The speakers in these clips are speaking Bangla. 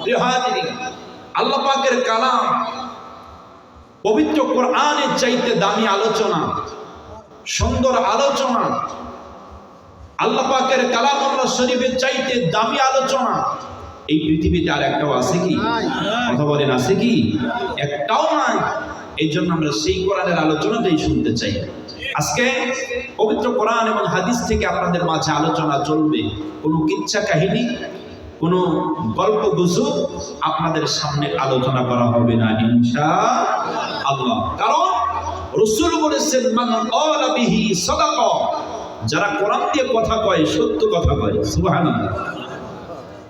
প্রিয় হাজিরিন, আল্লাহ পাকের কালাম পবিত্র কোরআনের চাইতে দামি আলোচনা, সুন্দর আলোচনা, আল্লাহ পাকের কালামুল্লাহ শরীফের চাইতে দামি আলোচনা এই পৃথিবীতে আর একটাও আছে কি? কথা বলেন, আছে কি? একটাও নাই। এই জন্য আমরা সেই কোরআনের আলোচনাটাই শুনতে চাই। আজকে পবিত্র কোরআন এবং হাদিস থেকে আপনাদের মাঝে আলোচনা চলবে। কোনো কিচ্ছা কাহিনী, কোনো গল্প গুজব আপনাদের সামনে আলোচনা করা হবে না ইনশাআল্লাহ। কারণ রাসূল বলেছেন, মান ক্বালা বিহি সাদাকা, যারা কোরআন দিয়ে কথা কয় সত্য কথা কয়। সুবহানাল্লাহ।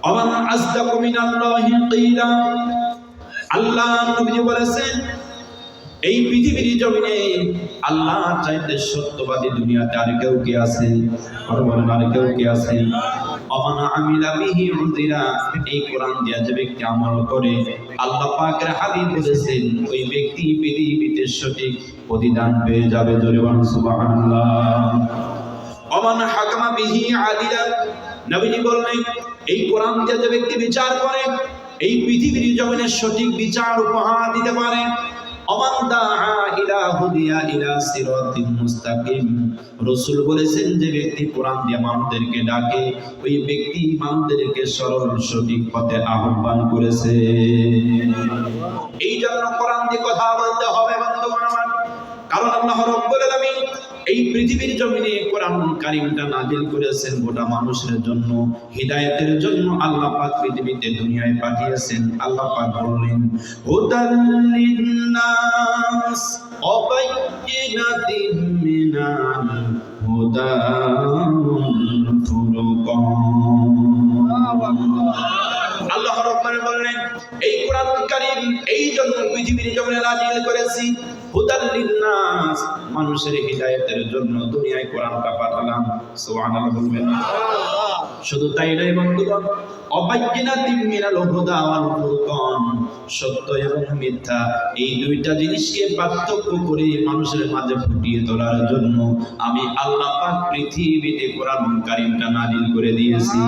আমান আসদাকু মিনাল্লাহি কিলা, আল্লাহ নবী বলেছেন এই পৃথিবীর জমিনে আল্লাহ চাইতে সত্যবাদী দুনিয়াতে আর কেউ কি আছে? আর বলেন, আর কেউ কি আছে? আমান আমিলা বিহি উযিরা, এই কোরআন দিয়ে যে ব্যক্তি আমল করে আল্লাহ পাকের হাবিব বলেছেন ওই ব্যক্তি পৃথিবীতে সঠিক প্রতিদান পেয়ে যাবে। জোরে বলুন সুবহানাল্লাহ। আমান হাকামা বিহি আদিলা, নবীজি বললেন এই কোরআন দিয়ে যে ব্যক্তি বিচার করে এই পৃথিবীর জমিনে সঠিক বিচার উপহার দিতে পারে। আমান দাআ ইলা হুদিয়া ইলা সিরাতিন মুস্তাকিম, রাসূল বলেছেন যে ব্যক্তি কোরআন দিয়ে মানুষদেরকে ডাকে ওই ব্যক্তি মানুষদেরকে সরল সঠিক পথে আহ্বান করেছে। এই জন্য কোরআন দিয়ে কথা বলতে হবে বন্ধুগণ আমার। কারণ আল্লাহ রাব্বুল আলামিন এই পৃথিবীর জমিনে কোরআন কারীমটা নাযিল করেছেন গোটা মানুষের জন্য, হিদায়াতের জন্য আল্লাহ পাক পৃথিবীতে দুনিয়ায় পাঠিয়েছেন। আল্লাহ পাক বললেন হুদাল লিন্নাস ওয়া বায়্যিনাতিন মিনাল হুদা ওয়াল ফুরকান। আল্লাহ রাব্বুল বললেন এই কোরআন কারীম এই জন্য পৃথিবীর জমিনে নাযিল করেছি, হুদাল লিন্নাস, মানুষের হিদায়াতের জন্য দুনিয়ায় কোরআনটা পাঠালাম। সুবহানাল্লাহ বলবেন। শুধু তাই নয় বন্ধুগণ, অবায়্যিনাতিন মিনাল হুদা ওয়াল ফুরকান, সত্য এবং মিথ্যা এই দুইটা জিনিসকে পার্থক্য করে মানুষের মাঝে ফুটিয়ে তোলার জন্য আমি আল্লাহ পাক পৃথিবীতে কোরআন কারীমটা নাযিল করে দিয়েছি।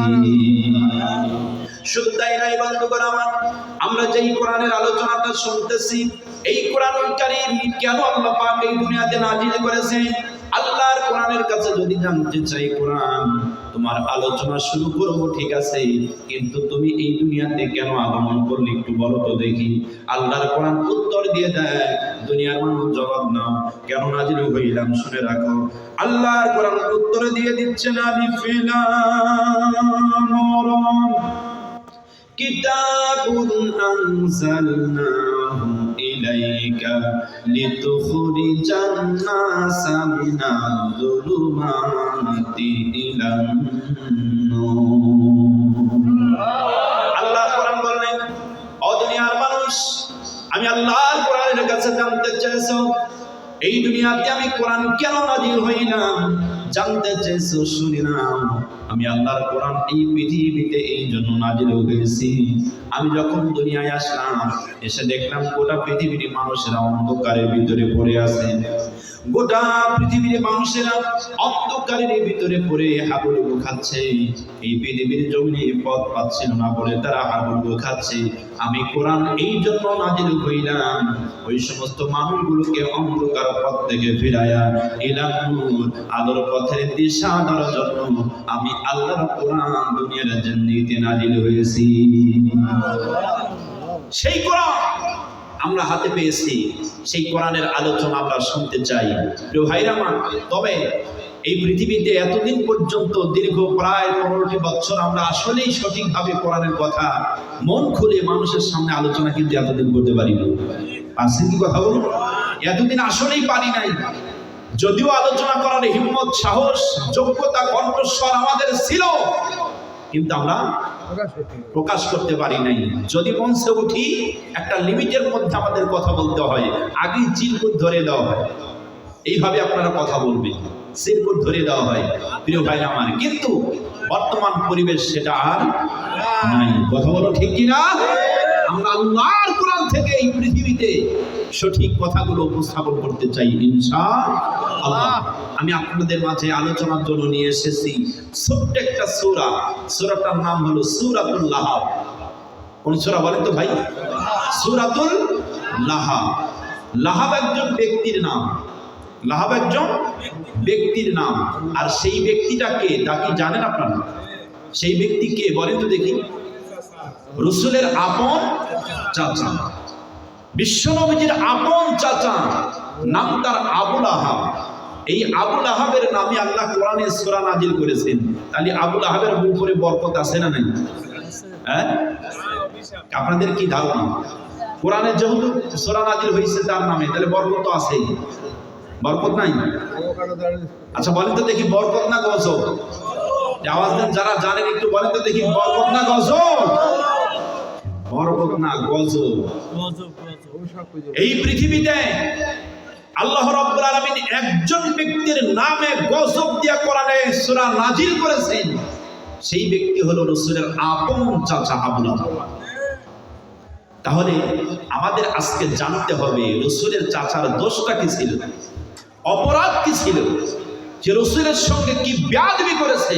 শুধু তাই নয় বন্ধুগণ আমার, আমরা যেই কোরআনের আলোচনাটা শুনতেছি এই কোরআন কারীম কেন আল্লাহ পাক এই দুনিয়াতে নাযিল করেছেন? আল্লাহর কোরআনের কাছে যদি জানতে চাই কোরআন তোমার আলোচনা শুরু করব ঠিক আছে, কিন্তু তুমি এই দুনিয়াতে কেন আগমন করলে একটু বলো তো দেখি। আল্লাহর কোরআন উত্তর দিয়ে দেয়, দুনিয়ার মানুষ জবাব নাও কেন নাযিল হইলাম শুনে রাখো। আল্লাহর কোরআন উত্তর দিয়ে দিচ্ছে আলিফ লাম রা, কিতাবুন আনজালনাহু ইলাইকা লিতুখরিজান নাসা মিনাজ-যুলুমাতি ইলান নূর। আল্লাহ কোরআন বলেন, ও দুনিয়ার মানুষ, আমি আল্লাহর কোরআনের কাছে জানতে চাইছো এই দুনিয়াতে আমি কোরআন কেন নাযিল হইলাম, জানতে চাইছো শুনি নাও। আমি আল্লাহর কোরআন এই পৃথিবীতে এই জন্য নাযিল হয়েছি, আমি যখন দুনিয়ায় আসলাম এসে দেখলাম গোটা পৃথিবীর মানুষেরা অন্ধকারের ভিতরে পড়ে আছে। গোটা পৃথিবীর মানুষেরা অন্ধকারের ভিতরে পড়ে হাবুডুবু খাচ্ছে। এই পৃথিবীর জমিনে পথ পাচ্ছিল না বলে তারা হাবুডুবু খাচ্ছে। আমি কোরআন এই জন্য নাযিল হইলাম ওই সমস্ত মানুষগুলোকে অন্ধকার পথ থেকে ফিরায়া ইলা নূর, আলোর পথের দিশা দেওয়ার জন্য আমি আল্লাহর কোরআন দুনিয়ার জান্নাতে নাযিল হয়েছি। সেই কোরআন আমরা হাতে পেয়েছি, সেই কোরআনের আলোচনা আমরা শুনতে চাই প্রিয় ভাইরা আমার। তবে এই পৃথিবীতে এতদিন পর্যন্ত দীর্ঘ প্রায় 15টি বছর আমরা আসলেই সঠিকভাবে কোরআনের কথা মন খুলে মানুষের সামনে আলোচনা কিন্তু এতদিন করতে পারিনি। পারছেন কি কথা বলুন? এতদিন আসলেই পারি নাই। যদিও আলোচনা করার হিম্মত, সাহস, যোগ্যতা, কণ্ঠস্বর আমাদের ছিল, কিন্তু আমরা প্রকাশ করতে পারি নাই। যদি মঞ্চে উঠি একটা লিমিটের মধ্যে আমাদের কথা বলতে হয়, আগে চিরকুট ধরে দেওয়া হয়, এইভাবে আপনারা কথা বলবেন, চিরকুট ধরে দেওয়া হয় প্রিয় ভাই আমার। কিন্তু বর্তমান পরিবেশ সেটা আর নাই। কথা বলো ঠিক কিনা? আমরা আল্লাহর কোরআন থেকে এই পৃথিবীতে সঠিক কথাগুলো উপস্থাপন করতে চাই ইনশাআল্লাহ। আমি আপনাদের মাঝে আলোচনার জন্য নিয়ে এসেছি ছোট্ট একটা সূরা। সূরাটার নাম হলো সূরাতুল লাহাব। কোন সূরা বলেন তো ভাই? সূরাতুল লাহাব। লাহাব একজন ব্যক্তির নাম, লাহাব একজন ব্যক্তির নাম। আর সেই ব্যক্তিটা কে তা কি জানেন আপনারা? সেই ব্যক্তি কে বলেন তো দেখি? রাসূলের আপন চাচা, বিশ্বনবীর আপন চাচা, নাম তার আবু লাহাব। এই আবু লাহাবের নামে আল্লাহ কোরআনে সূরা নাজিল করেছেন। তাহলে আবু লাহাবের উপরে বরকত আছে না নাই? হ্যাঁ, আপনাদের কি ধারণা? কোরআনে যেহেতু সূরা নাজিল হয়েছে তার নামে, তাহলে বরকত তো আছেই, বরকত নাই? আচ্ছা বলেন তো দেখি, বরকত না গজব? আওয়াজ দেন যারা জানেন, একটু বলেন তো দেখি, বরকত না গজব? বরকত না গজব। এই পৃথিবীতে আল্লাহ রাব্বুল আলামিন একজন ব্যক্তির নামে গজব দিয়া কোরআনে সূরা নাজিল করেছেন। সেই ব্যক্তি হলো রাসূলের আপন চাচা আবু লাহাব। তাহলে আমাদের আজকে জানতে হবে রাসূলের চাচার দোষটা কি ছিল, অপরাধ কি ছিল, যে রাসূলের সঙ্গে কি বেয়াদবি করেছে,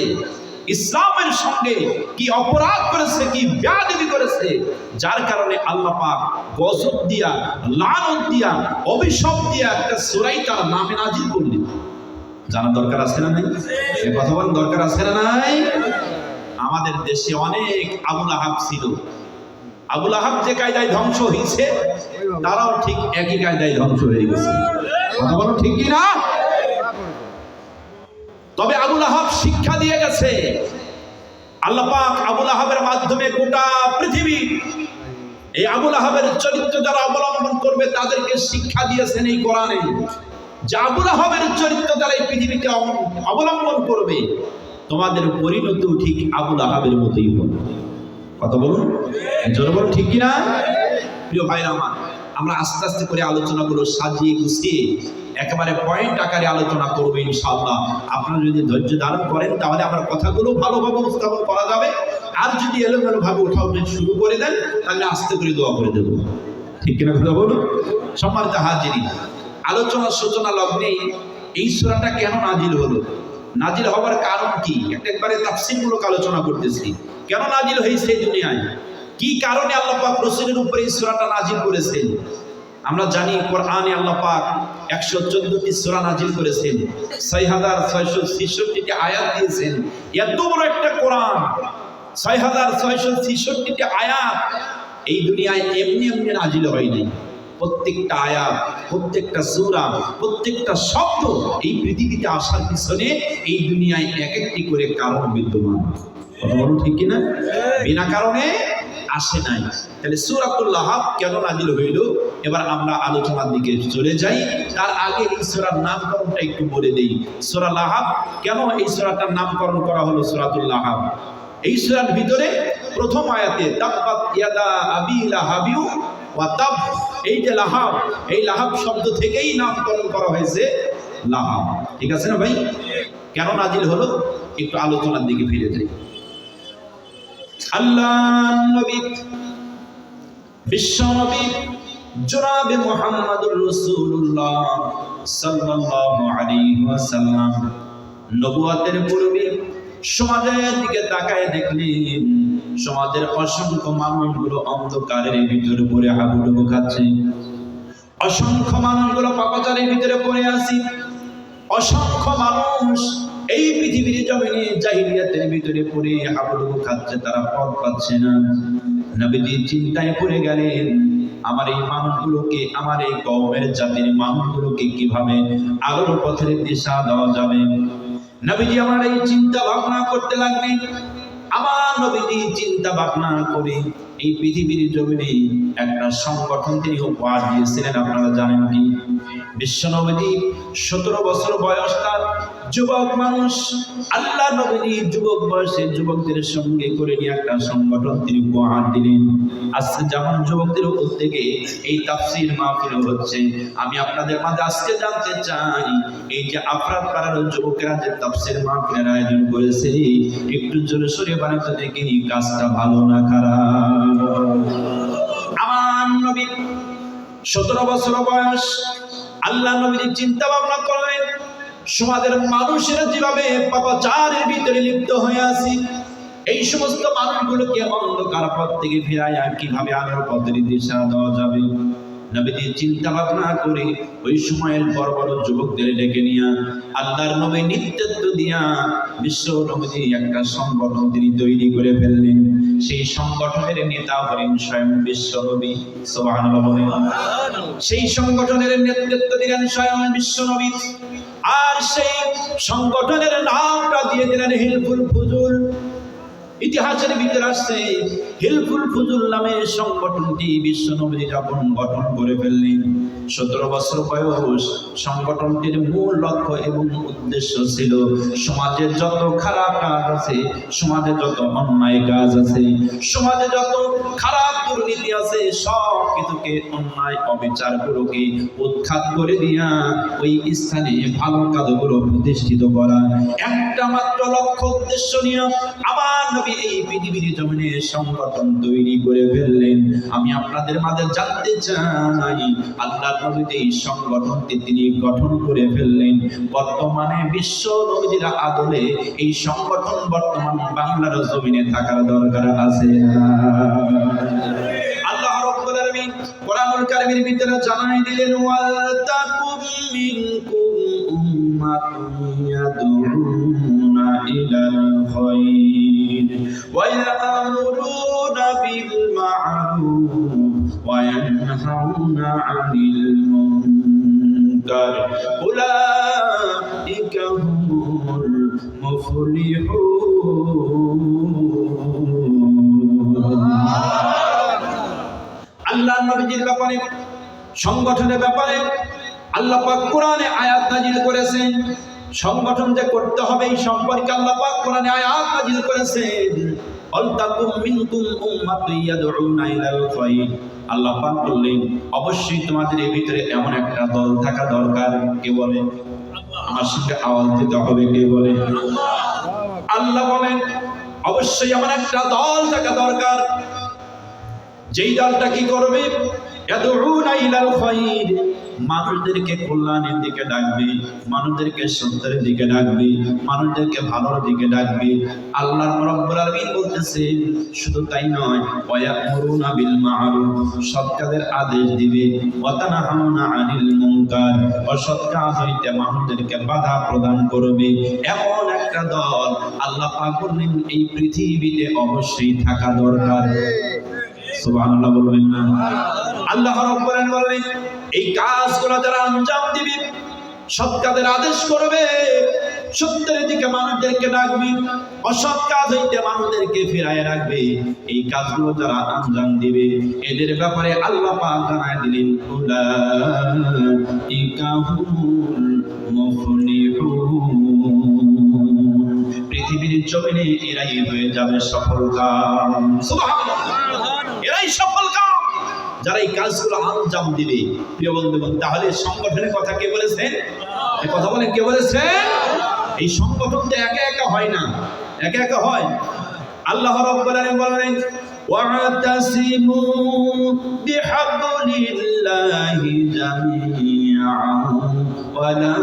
ইসলামের সঙ্গে কি অপরাধ করেছে, কি বেয়াদবি করেছে, যার কারণে আল্লাহ পাক গজব দিয়া, লানত দিয়া, অভিশাপ দিয়া একটা সূরাই তার নামে নাজিল করলেন। জানা দরকার আছে না নাই? এই কথা বলার দরকার আছে না নাই? আমাদের দেশে অনেক আবু লাহাব ছিল। আবু লাহাব যে কায়দায় ধ্বংস হয়েছে, তারাও ঠিক একই কায়দায় ধ্বংস হয়ে গেছে। কথা বলো ঠিক কি না? তবে আবু লাহাব শিক্ষা দিয়ে গেছে। আল্লাহ পাক আবু লাহাবের মাধ্যমে গোটা পৃথিবী এই আবু লাহাবের চরিত্র যারা অবলম্বন করবে তাদেরকে শিক্ষা দিয়েছেন এই কোরআনে, যে আবু লাহাবের চরিত্র যারা এই পৃথিবীতে অবলম্বন করবে তোমাদের পরিণতি ঠিক আবু লাহাবের মতোই হবে। কথা বলুন, জোরে বলুন ঠিক কিনা? প্রিয় ভাইরা আমার, আমরা আস্তে আস্তে করে আলোচনাগুলো সাজিয়ে গুছিয়ে একেবারে পয়েন্ট আকারে আলোচনা করবো ইনশাআল্লাহ। আপনারা যদি ধৈর্য ধারণ করেন তাহলে আমার কথাগুলো ভালোভাবে উপস্থাপন করা যাবে। আর যদি এলোমেলো ভাবে উঠাও শুরু করে দেন তাহলে আস্তে করে দোয়া করে দেবো। ঠিক কিনা কথা বলুন? সম্মানিত হাজিরিন, আলোচনার সূচনা লগ্নে এই সূরাটা কেন নাজিল হলো, নাজিল হওয়ার কারণ কি, একবারে তাফসীরমূলক আলোচনা করতেছি। কেন নাজিল হয়েছে দুনিয়ায়, কি কারণে আল্লাহ পাক রাসূলের উপরে এই সূরাটা নাজিল করেছেন? আমরা জানি কোরআনে আল্লাহ পাক 114টি সূরা নাজিল করেছেন, 6666টি আয়াত দিয়েছেন। এত বড় একটা কোরআন, 6666টি আয়াত এই দুনিয়ায় এমনি এমনি নাজিল হয়নি। প্রত্যেকটা আয়াত, প্রত্যেকটা সূরা, প্রত্যেকটা শব্দ এই পৃথিবীতে আসার পিছনে এই দুনিয়ায় এক একটি করে কারণ বিদ্যমান। কথা বলুন ঠিক কিনা? বিনা কারণে আসে নাই। তাহলে সূরাতুল লাহাব কেন নাজিল হইল, এবার আমরা আলোচনার দিকে চলে যাই। তার আগে এই সূরার নামকরণটা একটু বলে দেই। সূরা লাহাব কেন এই সূরাটার নামকরণ করা হলো সূরাতুল লাহাব? এই সূরার ভিতরে প্রথম আয়াতে তাব্বাত ইয়াদা আবি লাহাবিউ ওয়া তাব, এই যে লাহাব, এই লাহাব শব্দ থেকেই নামকরণ করা হয়েছে লাহাব। ঠিক আছে না ভাই? কেন নাজিল হলো একটু আলোচনার দিকে ফিরে যাই। আল্লাহ নবী, বিশ্ব নবী জনাবে মুহাম্মদুর রাসূলুল্লাহ সাল্লাল্লাহু আলাইহি ওয়াসাল্লাম নবুয়তের পূর্বে সমাজের দিকে তাকায় দেখলেন সমাজের অসংখ্য মানুষগুলো অন্ধকারের ভিতরে পড়ে হাবুডুবু খাচ্ছে, অসংখ্য মানুষগুলো পাপাচারের ভিতরে পড়ে আছে, অসংখ্য মানুষ এই পৃথিবীর জমিনে জাহিলিয়াতের ভিতরে পড়ে হাবুডুবু খাচ্ছে, তারা পথ পাচ্ছে না। নবীজি চিন্তায় পড়ে গেলেন, আমার এই মানুষগুলোকে, আমার এই কওমের জাতির মানুষগুলোকে কিভাবে আলোর পথের দিশা দেওয়া যাবে। নবীজি আমার এই চিন্তা ভাবনা করতে লাগলেন। আমার নবীজি চিন্তা ভাবনা করে এই পৃথিবীর জমিনে একটা সংগঠন তিনি উপহার দিয়েছিলেন। আপনারা জানেন কি? বিশ্ব নবীজি 17 বছর বয়স, তার যুবক মানুষ, আল্লাহ নবীজি যুবক বয়সের যুবকদের সঙ্গে করে নিয়ে একটা সংগঠন তিনি উপহার দিলেন। আজকে যেমন যুবকদের উদ্যোগে এই তাফসীর মাহফিল হচ্ছে, আমি আপনাদের মাঝে আজকে জানতে চাই এই যে আফরাদ পাড়ার যুবকেরা যে তাফসীর মাহফিলের আয়োজন করেছে, একটু জোরে সরে বানাতে দেখি কাজটা ভালো না খারাপ? আমার নবী 17 বছর বয়স, আল্লাহ নবী চিন্তা ভাবনা করলেন সমাজের মানুষেরা যেভাবে পাপাচারের ভিতরে লিপ্ত হয়ে আছে, এই সমস্ত মানুষগুলোকে অন্ধকার পথ থেকে ফিরাইয়া কিভাবে আলোর পথের দিশা দেওয়া যাবে, নবীজি চিন্তা ভাবনা করে ওই সময়ের বড় বড় যুবকদের ডেকে নিয়া আল্লাহর নবী নেতৃত্ব দিয়া বিশ্ব নবীজি একটা সংগঠন তিনি তৈরি করে ফেললেন। সেই সংগঠনের নেতা হলেন স্বয়ং বিশ্ব নবী। সুবহানাল্লাহ বলেন। সেই সংগঠনের নেতৃত্ব দিলেন স্বয়ং বিশ্ব নবী, আর সেই সংগঠনের নামটা দিয়ে দিলেন হিলফুল ফুজুল। ইতিহাসের ভিতরে আসছে হিলফুল ফুজুল নামে সংগঠনটি বিশ্ব নবী যখন গঠন করে ফেললেন, 17 বছর বয়স। সংগঠনটির মূল লক্ষ্য এবং উদ্দেশ্য ছিল সমাজে যত খারাপ কাজ আছে, সমাজে যত অন্যায় কাজ আছে, সমাজে যত খারাপ দুর্নীতি আছে, সব কিছুকে অন্যায় অবিচারগুলোকে উৎখাত করে দিয়া ওই স্থানে ভালো কাজগুলো প্রতিষ্ঠিত করা, একটা মাত্র লক্ষ্য উদ্দেশ্য নিয়ে আমার নবী এই পৃথিবীর জমিনে সংগঠন তৈরি করে ফেললেন। আমি আপনাদের মাঝে জানতে চাই আল্লাহর নবী এই সংগঠনটি তিনি গঠন করে ফেললেন। বর্তমানে বিশ্ব নবীর আদলে এই সংগঠন বর্তমান বাংলার জমিনে থাকার দরকার আছে না? আল্লাহ রাব্বুল আলামিন কোরআনুল কারীমের ভিতরে জানাই দিলেন, ওয়ালতাকুম মিনকুম উম্মাতুন ইয়াদউনা ইলাল খায়র ওয়া ইয়া'মুরুনা বিল মা'রুফ ওয়া ইয়ানহাউনা 'আনিল মুনকার উলাইকা হুমুল মুফলিহুন। আল্লাহর নবীর ব্যাপারে, সংগঠনের ব্যাপারে আল্লাহ পাক কোরআনে আয়াত নাযিল করেছেন। সংগঠন যে করতে হবে এই সম্পর্কে আল্লাহ পাক কোরআনে আয়াত নাযিল করেছেন। ওয়ালতাকুম মিনকুম উম্মাতুন ইয়াদউনা ইলাল খায়র। আল্লাহ পাক বললেন অবশ্যই তোমাদের এর ভিতরে এমন একটা দল থাকা দরকার। কে বলে? আমার সঙ্গে আওয়াজ দিতে হবে। কে বলে? আল্লাহ বলেন অবশ্যই এমন একটা দল থাকা দরকার, যেই দলটা কি করবে? ইয়াদউনা ইলাল খায়র, মানুষদেরকে কল্যাণের দিকে ডাকবে, মানুষদেরকে সত্যের দিকে ডাকবে, মানুষদেরকে ভালোর দিকে ডাকবে। আল্লাহ রাব্বুল আলামিন বলতেছেন শুধু তাই নয়, ওয়া ইয়া'মুরুনা বিল মা'রুফ, সৎ কাজের আদেশ দিবে, ওয়া তানহাউনা আনিল মুনকার, অসৎ কাজ হইতে মানুষদেরকে বাধা প্রদান করবে। এমন একটা দল আল্লাহ পাক বললেন এই পৃথিবীতে অবশ্যই থাকা দরকার। সুবহানাল্লাহ বলবেন না? আল্লাহ রাব্বুল আলামিন বলেন এই কাজগুলো যারা আঞ্জাম দিবে, সৎ কাজের আদেশ করবে, সত্যের দিকে মানুষদেরকে ডাকবে, অসৎ কাজ হইতে মানুষদেরকে ফিরায় রাখবে, এই কাজগুলো যারা আঞ্জাম দিবে এদের ব্যাপারে আল্লাহ পাক জানায় দিলেন উলাইকা হুমুল মুফলিহুন। পৃথিবীর জমিনে এরাই হয়ে যাবে সফল কাম। সুবহানাল্লাহ, এরাই সফল কাম যারা এই কাজগুলো আঞ্জাম দিবে। প্রিয় বন্ধুগণ, তাহলে সংগঠনের কথা কে বলেছেন? এই কথা বলেন কে বলেছেন? এই সংগঠন তো একা একা হয় না, একা একা হয়। আল্লাহ রাব্বুল আলামিন বলেন ওয়া'তাসিমু বিহাবলিল্লাহি জামিআন ওয়া লা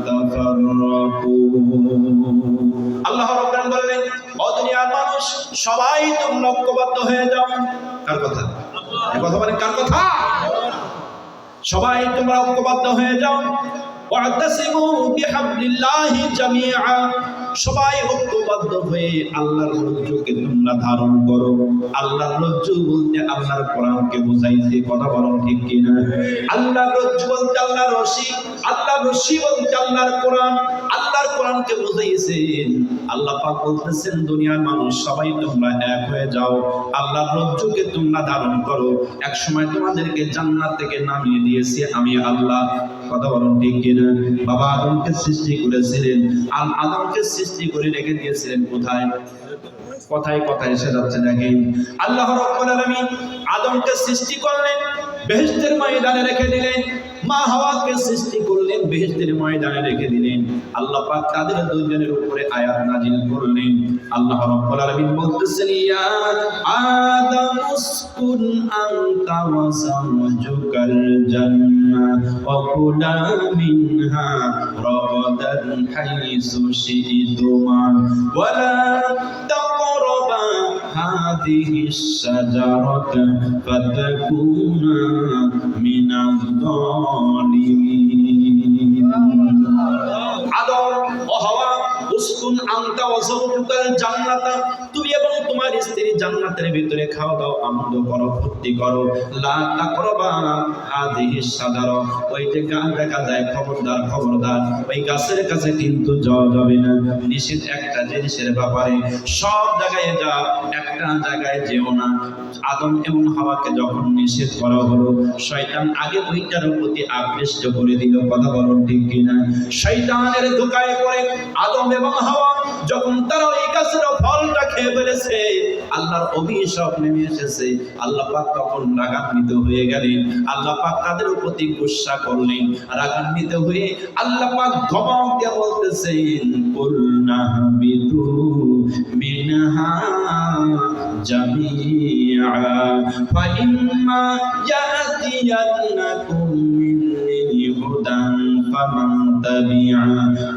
তাফাররাকু। আল্লাহ রাব্বুল আলামিন বলেন ও দুনিয়ার মানুষ সবাই তোমরা ঐক্যবদ্ধ হয়ে যাও। কার কথা? এই কথা বলেন কার কথা? সবাই তোমরা ঐক্যবদ্ধ হয়ে যাও। ওয়া'তাসিমু বিহাবলিল্লাহি জামিআ, সবাই ঐক্যবদ্ধ হয়ে আল্লাহর রজ্জুকে তোমরা ধারণ করো। আল্লাহর রজ্জু বলতে আল্লাহর কোরআনকে বোঝাইছে। কথা বলেন ঠিক কিনা? আল্লাহর রজ্জু বলতে আল্লাহর রশি, আল্লাহর রশি বলতে আল্লাহর কোরআন, আল্লাহর কোরআনকে বোঝাইছেন। আল্লাহ পাক বলতেছেন দুনিয়ার মানুষ সবাই তোমরা এক হয়ে যাও, আল্লাহর রজ্জুকে তোমরা ধারণ করো। এক সময় তোমাদেরকে জান্নাত থেকে নামিয়ে দিয়েছি আমি আল্লাহ। কথা বলেন ঠিক কিনা? বাবা আদমকে সৃষ্টি করেছিলেন, আদমকে সৃষ্টি করে রেখে দিয়েছিলেন কোথায়? কথায় কথায় এসে যাচ্ছে দেখেন। আল্লাহ রাব্বুল আলামিন আদমকে সৃষ্টি করলেন, বেহেশতের ময়দানে রেখে দিলেন, মা হাওয়াকে সৃষ্টি করলেন, বেহেশতের ময়দানে রেখে দিলেন। আল্লাহ পাক তাদের দুইজনের উপরে আয়াত নাজিল করলেন। আল্লাহ রাব্বুল আলামিন বলতেছেন, ইয়া আদম উসকুন আনতা ওয়া যাওজুকাল জান্নাহ ওয়া কুলা মিনহা রাগাদান হাইসু শি'তুমা ওয়া লা তাকরাবা হাযিহিশ শাজারাতা ফাতাকুনা মিনাজ যালিমিন। আদম ও হাওয়া, উসকুন আনতা ওয়া যাওজুকাল জান্নাতা, তুমি এবং তোমার স্ত্রী জান্নাতের ভিতরে খাওয়া দাও, আনন্দ করো, ফুর্তি করো। লা তাকরাবা হাযিহিশ শাজারা, ওই যে গাছ দেখা যায়, খবরদার খবরদার, ওই গাছের কাছে কিন্তু যাওয়া যাবে না। নিষেধ একটা জিনিসের ব্যাপারে, সব জায়গায় যা, একটা জায়গায় যেও না। আদম এবং হাওয়াকে যখন নিষেধ করা হলো, শয়তান আগে ওইটার প্রতি আকৃষ্ট করে দিল। কথা বলুন ঠিক কিনা? শয়তানের ধোঁকায় পড়ে আদম এবং হাওয়া যখন তারা ওই গাছের ফলটা খেয়ে ফেলেছে, আল্লাহর অভিশাপ নেমে এসেছে। আল্লাহ পাক তখন রাগান্বিত হয়ে গেলেন। আল্লাহ পাক তাদের প্রতি গুসা করলেন। রাগান্বিত হয়ে আল্লাহ পাক ধমক দিয়ে বলতেছেন, কুলনা বিতু মিনহা জামিআ ফাইম্মা ইয়াতিয়ান্নাকুম মিন্নি হুদান ফামান তাবিআ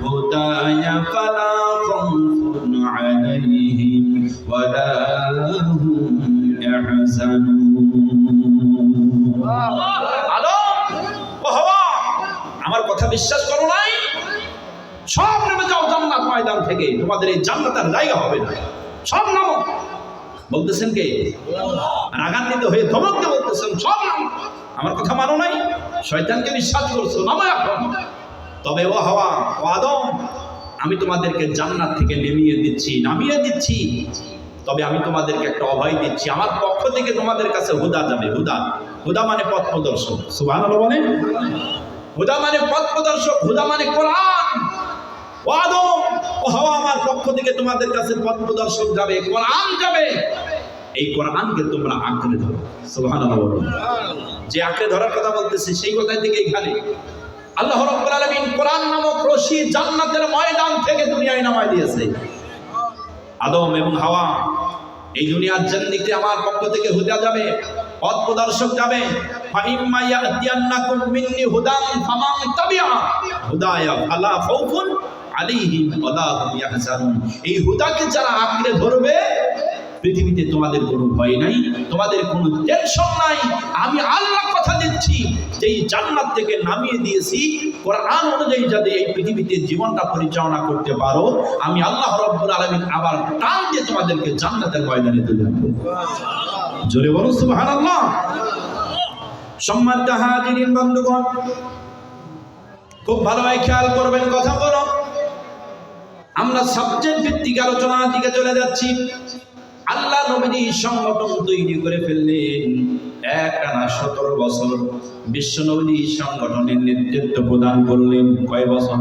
হুদায়া ফালা খাউফুন আলাইহিম ওয়া লা হুম ইয়াহজানুন। আদম ও হাওয়া, আমার কথা বিশ্বাস করো নাই? সব নেমে যাও জান্নাত ময়দান থেকে, তোমাদের এই জান্নাতের জায়গা হবে না, সব নামো। বলতেছেন কে? রাগান্বিত হয়ে ধমক দিয়ে বলতেছেন, সব নামো। আমার কথা মানো নাই, শয়তানকে বিশ্বাস করছো, নামো এখন। তবে ও হাওয়া, ও আদম, আমি তোমাদেরকে জান্নাত থেকে নামিয়ে দিচ্ছি। তবে আমি তোমাদেরকে একটা অভয় দিচ্ছি, আমার পক্ষ থেকে তোমাদের কাছে হুদা যাবে। হুদা মানে পথ প্রদর্শক। সুবহানাল্লাহ বলেন। হুদা মানে পথ প্রদর্শক, হুদা মানে কোরআন। ও আদম ও হাওয়া, আমার পক্ষ থেকে তোমাদের কাছে পথ প্রদর্শক যাবে, কোরআন যাবে। এই কোরআনকে তোমরা আঁকড়ে ধরো। সুবহানাল্লাহ বলেন। যে আঁকড়ে ধরার কথা বলতেছি, সেই কথাই থেকে এখানে আল্লাহ রাব্বুল আলামিন কোরআন নামক রশি জান্নাতের ময়দান থেকে দুনিয়ায় নামায় দিয়েছে। আদম এবং হাওয়া, এই দুনিয়ার জান্নাতে আমার পক্ষ থেকে হুদা যাবে, পথ প্রদর্শক যাবে। ফাইম্মা ইয়াতিয়ান্নাকুম মিন্নি হুদান ফামান তাবিআ হুদায়া ফালা খাউফুন আলাইহিম ওয়া লা হুম ইয়াহজানুন। এই হুদাকে যারা আঁকড়ে ধরবে, পৃথিবীতে তোমাদের কোনো ভয় নাই, তোমাদের কোনো টেনশন নাই। আমি আল্লাহ কথা দিচ্ছি, যেই জান্নাত থেকে নামিয়ে দিয়েছি, কোরআন অনুযায়ী যাতে এই পৃথিবীতে জীবনটা পরিচালনা করতে পারো, আমি আল্লাহ রাব্বুল আলামিন আবার টান দিয়ে তোমাদেরকে জান্নাতের ময়দানে তুলে আনবো। জোরে বলুন সুবহানাল্লাহ। সম্মানিত হাজিরিন বন্ধুগণ, খুব ভালোভাবে খেয়াল করবেন কথাগুলো। আমরা সাবজেক্ট ভিত্তিক আলোচনার দিকে চলে যাচ্ছি। আল্লাহ নবী সংগঠন তৈরি করে ফেললেন। একটানা 17 বছর বিশ্ব নবী সংগঠনের নেতৃত্ব প্রদান করলেন। কয় বছর?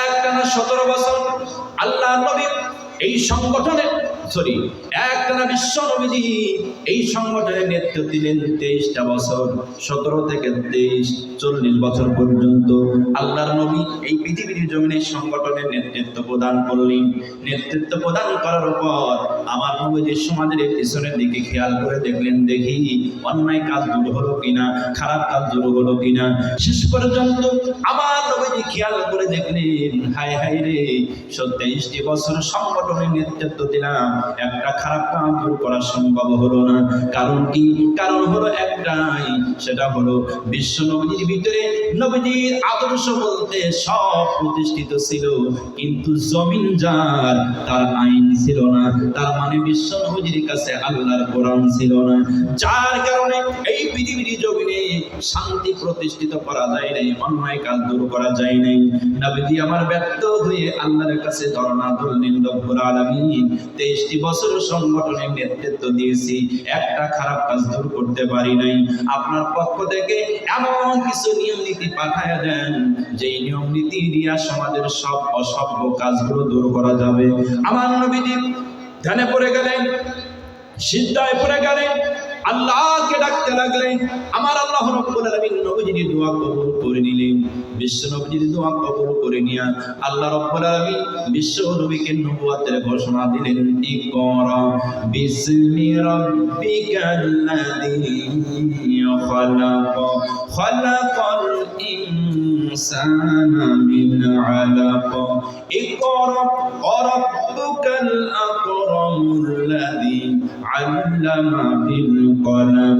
একটানা 17 বছর আল্লাহ নবী এই সংগঠনের একটানা বিশ্ব নবী এই সংগঠনের নেতৃত্ব দিলেন 23টা বছর। 17 থেকে 23, 40 বছর পর্যন্ত আল্লাহর নবী এই পৃথিবীর জমিনে সংগঠনের নেতৃত্ব প্রদান করলেন। নেতৃত্ব প্রদান করার পর আমার নবী সমাজের পিছনের দিকে খেয়াল করে দেখলেন, দেখি অন্যায় কাজ দূর হলো কিনা, খারাপ কাজ দূর হলো কিনা। শেষ পর্যন্ত আমার নবী খেয়াল করে দেখলেন, হায় হায় রে, 23টি বছর সংগঠনের নেতৃত্ব দিলাম, একটা খারাপ কাজ দূর করা সম্ভব হলো না। কারণ কি? কারণ হলো একটাই, সেটা হলো বিশ্ব নবীর ভিতরে নবীর আদর্শ বলতে সব প্রতিষ্ঠিত ছিল, কিন্তু জমিন যার, তার আইন ছিল না। তার মানে বিশ্ব নবীর কাছে আল্লাহর কোরআন ছিল না, যার কারণে এই পৃথিবীর জমিনে শান্তি প্রতিষ্ঠিত করা যায় নাই, অন্যায় কাজ দূর করা যায় নাই। নবীজি আমার ব্যর্থ হয়ে আল্লাহর কাছে ধর্ণা ধরলেন, রব্বুল আলামিন 23টি বছর সংগঠনের নেতৃত্ব দিয়েছি, একটা খারাপ কাজ দূর করতে পারি নাই। আপনার পক্ষ থেকে এমন কিছু নিয়ম নীতি পাঠায়া দেন, যেই নিয়ম নীতি দিয়া সমাজের সব অসভ্য কাজগুলো দূর করা যাবে। আমার নবীজি ধ্যানে পড়ে গেলেন, সিজদায় পড়ে গেলেন। আল্লাহকে ডাকতে লাগলেন। আমার আল্লাহ রাব্বুল আলামিন নবীজির দোয়া কবুল করে নিলেন। বিশ্ব নবীজির দোয়া কবুল করে নিয়া আল্লাহ রাব্বুল আলামিন বিশ্ব নবীকে নবুয়তের ঘোষণা দিলেন, ইকরা বিসমি রাব্বিকাল্লাযী খালাক খালাকাল ইনসানা মিন আলাক ইকরা রাব্বুকাল আকরামুল্লাযী আল্লামা বিল কলম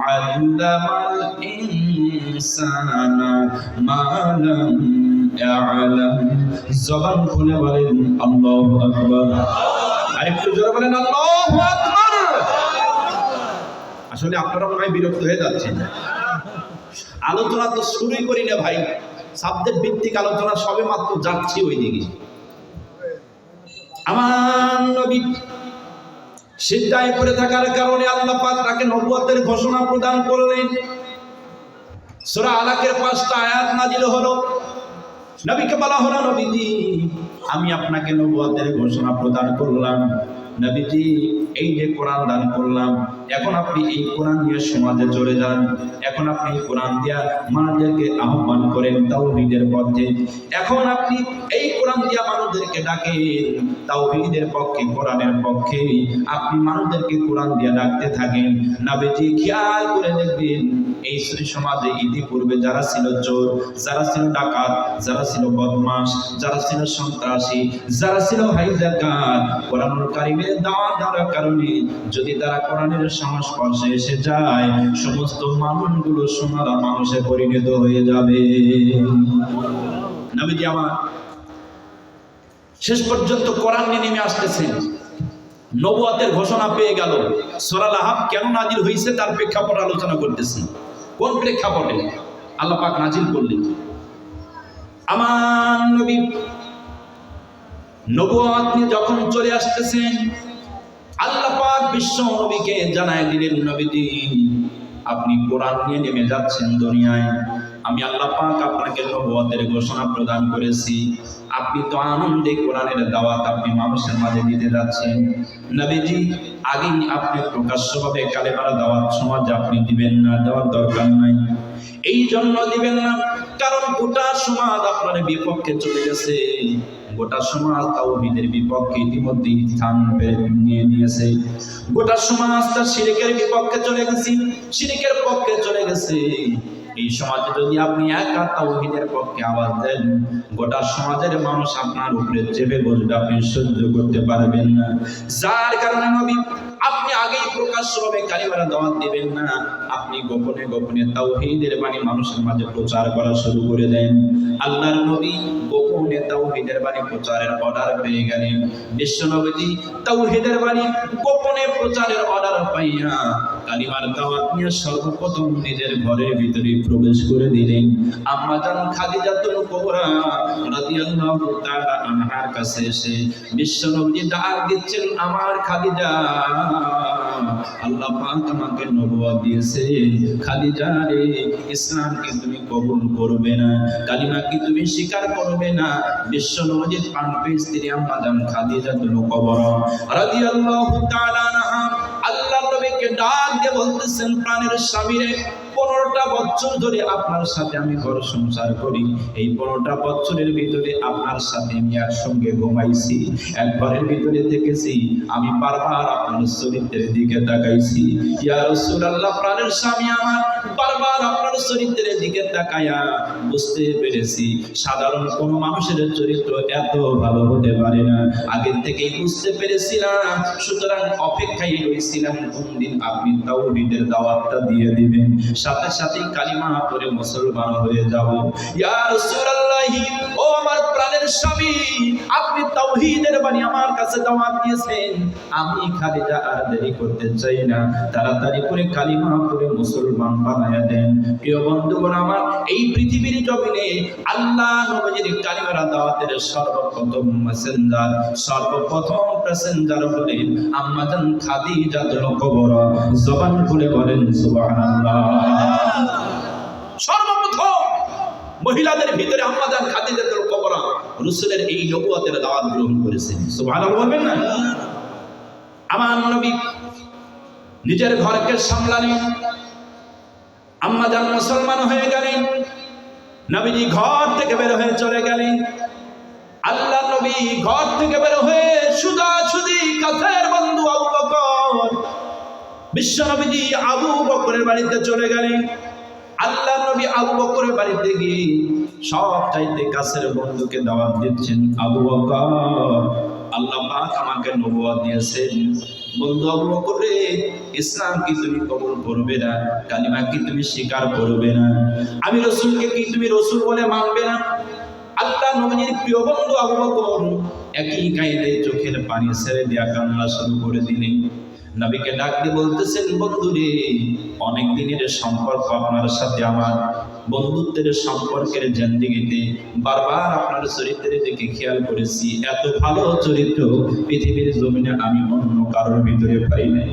আল্লামাল ইনসানা মা লাম ইয়ালাম। জবান খুলে বলেন আল্লাহু আকবার। আরেকটু জোরে বলেন আল্লাহু আকবার। আসলে আপনারা মনে হয় বিরক্ত হয়ে যাচ্ছেন। আলোচনা তো শুরুই করি না ভাই, সাবজেক্ট ভিত্তিক আলোচনা সবে মাত্র যাচ্ছি ওই দিকে। আমার নবী সিজদায় পড়ে থাকার কারণে আল্লাহ পাক তাকে নবুয়তের ঘোষণা প্রদান করলেন। সূরা আলাকের 5টা আয়াত নাযিল হলো। নবীকে বলা হলো, নবীজি আমি আপনাকে নবুয়তের ঘোষণা প্রদান করলাম। নবীজি এই যে কোরআন দান করলাম, এখন আপনি এই কোরআন নিয়ে সমাজে চলে যান। এখন আপনি কোরআন দিয়া মানুষদেরকে আহ্বান করেন তাওহীদের পথে। এখন আপনি এই কোরআন দিয়া মানুষদেরকে ডাকেন তাওহীদের পক্ষে, কোরআনের পক্ষে। আপনি মানুষদেরকে কোরআন দিয়া ডাকতে থাকেন। নবীজি খেয়াল করে দেখবেন এই সমাজে ইতিপূর্বে যারা ছিল চোর, যারা ছিল ডাকাত, যারা ছিল বদমাশ, যারা ছিল সন্ত্রাসী, যারা ছিল হাইজাকার, কোরআনুল কারীমের দাওয়াত দেওয়ার কারণে যদি তারা কোরআনের সংস্পর্শে এসে যায়, সমস্ত মানুষগুলো সোনারা মানুষে পরিণত হয়ে যাবে। নবীজি আমার শেষ পর্যন্ত কোরআন নিয়ে নেমে আসতেছেন, নবুয়তের ঘোষণা পেয়ে গেল। সূরা লাহাব কেন নাজিল হয়েছে তার প্রেক্ষাপট আলোচনা করতেছি। কোন প্রেক্ষাপটে আল্লাহ পাক নাজিল করলেন? আমার নবী নবুয়ত নিয়ে যখন চলে আসতেছেন, আল্লাহ পাক বিশ্ব নবীকে জানায় দিলেন, নবীজি আপনি কোরআন নিয়ে নেমে যাচ্ছেন দুনিয়ায়। আমি আল্লাহ পাক আপনাকে নবুয়তের ঘোষণা প্রদান করেছি। আপনি তো আনন্দে কোরআনের দাওয়াত আপনি মানুষের মাঝে দিতে যাচ্ছেন। নবীজি আগেই আপনি প্রকাশ্যভাবে কালেমার দাওয়াত সমাজে আপনি দিবেন না, দেওয়ার দরকার নাই। এই জন্য দিবেন না কারণ গোটা সমাজ আপনার বিপক্ষে চলে গেছে। গোটা সমাজ তাওহীদের বিপক্ষে ইতিমধ্যে স্থান নিয়ে নিয়েছে। গোটা সমাজ তার শিরকের বিপক্ষে চলে গেছে, শিরকের পক্ষে চলে গেছে। এই সমাজে যদি আপনি একা তাওহীদের পক্ষে আওয়াজ দেন, গোটা সমাজের মানুষ আপনার উপরে চেপে বসবে, আপনি সহ্য করতে পারবেন না। যার কারণে নবী আপনি আগেই প্রকাশ্যভাবে কালিমার দাওয়াত দিবেন না, আপনি গোপনে গোপনে তাওহীদের বাণী মানুষের মাঝে প্রচার করা শুরু করে দেন। আল্লাহর নবী গোপনে তাওহীদের বাণী প্রচারের অর্ডার পেয়ে গেলেন। বিশ্ব নবীজি তাওহীদের বাণী গোপনে প্রচারের অর্ডার পাইয়া কালিমার দাওয়াত নিয়ে সর্বপ্রথম নিজের ঘরের ভিতরে প্রবেশ করে দিলেন। আম্মা জান খাদিজাতুল কুবরা রাদিয়াল্লাহু তাআলা আনহার কাছে এসে বিশ্ব নবীজি ডাক দিচ্ছেন, আমার খাদিজা, আল্লাহ পাক আমাকে নবুয়ত দিয়েছেন। খাদিজা রে, ইসলামকে তুমি কবুল করবে না, কালিমা কি তুমি স্বীকার করবে না? বিশ্ব নবীজির প্রাণপ্রিয় স্ত্রী আম্মা জান খাদিজাতুল কুবরা রাদিয়াল্লাহু তাআলা আনহা আল্লাহর নবীকে ডাক দিয়ে বলতেছেন, প্রাণের স্বামী রে, 15টা বছর ধরে আপনার সাথে আমি ঘর সংসার করি। এই 15টা বছরের ভিতরে আপনার সাথে আমি একসঙ্গে ঘুমাইছি, এক ঘরের ভিতরে থেকেছি। আমি বারবার আপনার চরিত্রের দিকে তাকাইছি। ইয়া রাসূলুল্লাহ, প্রাণের স্বামী আমার বারবার আপনার চরিত্রের দিকে তাকায়া বুঝতে পেরেছি সাধারণ কোনো মানুষের চরিত্র এত ভালো হতে পারে না। আগের থেকেই বুঝতে পেরেছিলাম, সুতরাং অপেক্ষায় রয়েছিলাম কোন দিন আপনি তাওহীদের দাওয়াতটা দিয়ে দিবেন, সাথে সাথে কালিমা পড়ে মুসলমান হয়ে যাব। ইয়া রাসূলুল্লাহ, ও আমার প্রাণের স্বামী, আপনি তাওহীদের বাণী আমার কাছে দাওয়াত দিয়েছেন। আমি খাদিজা আর দেরি করতে চাই না, তাড়াতাড়ি করে কালিমা পড়ে মুসলমান বানায়া দেন। প্রিয় বন্ধুগণ আমার, এই পৃথিবীর জমিনে আল্লাহ নবীর কালিমার দাওয়াতের সর্বপ্রথম মেসেঞ্জার, সর্বপ্রথম প্যাসেঞ্জার হলেন আম্মা জান খাদিজাতুল কুবরা। জবান খুলে বলেন সুবহানাল্লাহ। সর্বপ্রথম মহিলাদের ভিতরে আম্মা জান খাদিজাতুল কুবরা রাসূলের এই নবুয়তের দাওয়াত গ্রহণ করেছেন। সুবহানাল্লাহ বলবেন না? আমার নবী নিজের ঘরকে সামলালেন, আম্মা জান মুসলমান হয়ে গেলেন। নবীজি ঘর থেকে বের হয়ে চলে গেলেন। আল্লাহ নবী ঘর থেকে বের হয়ে সোজাসুজি কাছের বন্ধু আবু বকর, বিশ্ব নবীজি আবু বকরের বাড়িতে চলে গেলেন। আল্লাহ নবী আবু বকরের বাড়িতে গিয়ে সব চাইতে কাছের বন্ধুকে দাওয়াত দিচ্ছেন। আবু বকর, আল্লাহ পাক আমাকে নবুয়ত দিয়েছেন। বন্ধু আবু বকর রে, ইসলাম কি তুমি কবুল করবে না? কালিমা কি তুমি স্বীকার করবে না? আমি রাসূলকে কি তুমি রাসূল বলে মানবে না? আল্লাহ নবীর প্রিয় বন্ধু আবু বকর একই কায়দায় চোখের পানি ছেড়ে দেয়া কান্না শুরু করে দিলেন। নবীকে ডাক দিয়ে বলতেছেন, বন্ধু রে, অনেক দিনের সম্পর্ক আপনার সাথে, আমার বন্ধুত্বের সম্পর্কের জিন্দেগিতে বারবার আপনার চরিত্রের দিকে খেয়াল করেছি। এত ভালো চরিত্র পৃথিবীর জমিনে আমি অন্য কারোর ভিতরে পাই নাই।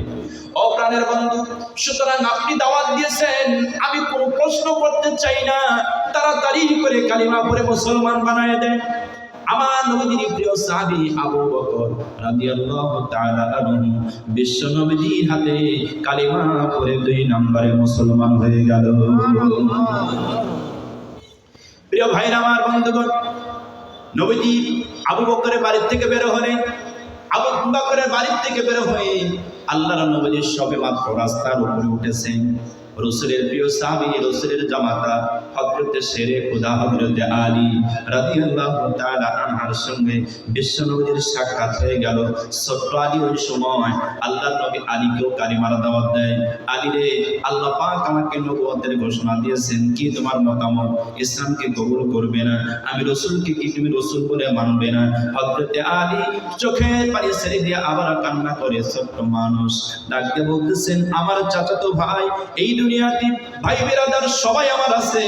ও প্রাণের বন্ধু, সুতরাং আপনি দাওয়াত দিয়েছেন, আমি কোনো প্রশ্ন করতে চাই না, তাড়াতাড়ি করে কালিমা পড়ে মুসলমান বানায় দেন। আমার নবীর প্রিয় সাহাবী আবু বকর রাদিয়াল্লাহু তাআলা আনহু বিশ্ব নবীর হাতে কালিমা পড়ে 2 নম্বরে মুসলমান হয়ে গেল। প্রিয় ভাইরা আমার, বন্ধুগণ, নবীজি আবু বকরের বাড়ি থেকে বের হলেন। আবু বকরের বাড়ি থেকে বের হয়ে আল্লাহর নবী সবে মাত্র রাস্তার উপরে উঠেছেন। রাসূলের প্রিয় সাহাবী, রাসূলের জামাতা হযরতে শেরে খোদা হযরতে আলী রাদিয়াল্লাহু তাআলা আনহার সঙ্গে বিশ্ব নবীর সাক্ষাৎ হয়ে গেল। ছোট্ট আলী ওই সময় আল্লাহর নবী আলীকেও কালিমার দাওয়াত দেয়। আলী রে, আল্লাহ পাক আমাকে নবুয়তের ঘোষণা দিয়েছেন, কি তোমার মতামত? ইসলামকে কবুল করবে না? আমি রাসূলকে কি তুমি রাসূল বলে মানবে না? হযরতে আলী চোখের পানি ছেড়ে দিয়ে আবার কান্না করে ছোট্ট মানুষ ডাক দিয়ে বলতেছেন, আমার চাচাতো ভাই এই দুনিয়াতে ভাই বিরাদার সবাই আমার আছে,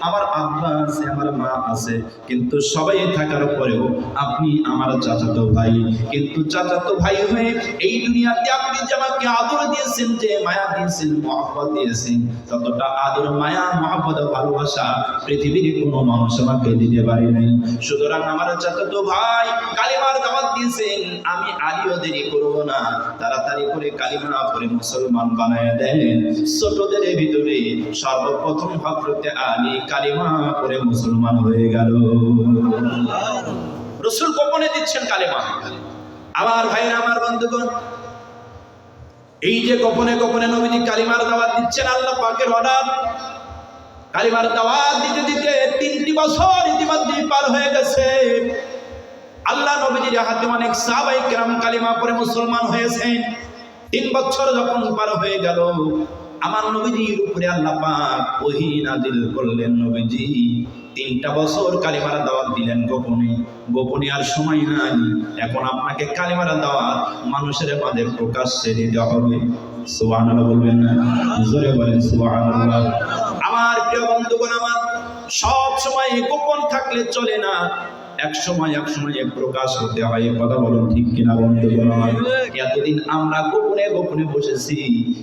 আমার আব্বা আছে, আমার মা আছে, কিন্তু সবাই থাকার পরেও আপনি আমার চাচাতো ভাই। কিন্তু চাচাতো ভাই হয়ে এই দুনিয়াতে আপনি যে আমাকে আদর দিয়েছেন, যে মায়া দিয়েছেন, মহব্বত দিয়েছেন, ততটা আদর, মায়া, মহব্বত, ভালোবাসা পৃথিবীর কোনো মানুষ আমাকে দিতে পারে নাই। সুতরাং আমার চাচাতো ভাই কালিমার দাওয়াত দিয়েছেন, আমি আলীও দেরি করব না, তাড়াতাড়ি করে কালিমা পড়ে মুসলমান বানায় দেন। ছোটদের ভিতরে সর্বপ্রথম হযরতে আলী কালিমা পড়ে মুসলমান হয়ে গেল। রাসূল গোপনে দিচ্ছেন কালিমা। আমার ভাইরা, আমার বন্ধুগণ, এই যে গোপনে গোপনে নবীজি কালিমার দাওয়াত দিচ্ছেন, আল্লাহ পাকের অর্ডার। কালিমার দাওয়াত দিতে দিতে 3টি বছর ইতিমধ্যে পার হয়ে গেছে। আল্লাহ নবীজির হাতে অনেক সাহাবায়ে কেরাম কালিমা পড়ে মুসলমান হয়েছেন। 3 বছর যখন পার হয়ে গেল, আমার নবীজির উপরে আল্লাহ পাক ওহী নাযিল করলেন। নবীজি 3টা বছর কালিমার দাওয়াত দিলেন গোপনে। গোপনে আর সময় নাই, এখন আপনাকে কালিমার দাওয়াত মানুষের মাঝে প্রকাশ্যে দিতে হবে। সুবহানাল্লাহ বলবেন না? জোরে বলেন সুবহানাল্লাহ। আমার প্রিয় বন্ধুগণ, আমার সব সময় গোপন থাকলে চলে না, এক সময় প্রকাশ হতে হয়। কথা বলুন ঠিক কিনা বন্ধুগণ? এতদিন আমরা গোপনে গোপনে বসেছি,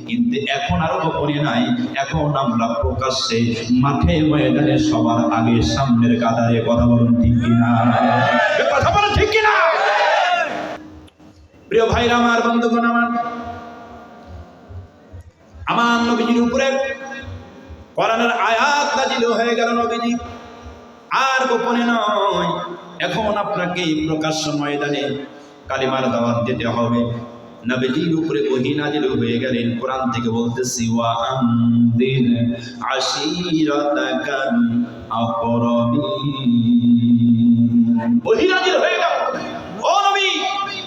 কিন্তু এখন আর গোপনে নাই, এখন আমরা প্রকাশ্যে মাঠে ময়দানে সবার আগে সামনের কাতারে। কথা বলুন ঠিক কিনা? কথা বলুন ঠিক কিনা? প্রিয় ভাইরা আমার, বন্ধুগণ আমার নবীজির উপরে কোরআনের আয়াত নাযিল হয়ে গেল। নবীজি আর গোপনে নয়, এখন আপনাকে প্রকাশ্য ময়দানে কালিমার দাওয়াত দিতে হবে। নবীজির উপরে ওহী নাযিল হয়ে গেলেন। কোরআন থেকে বলতেছি, ওয়া আনদির আশীরাতাকাল আকরাবিন। ওহী নাযিল হয়ে গেল, ও নবী,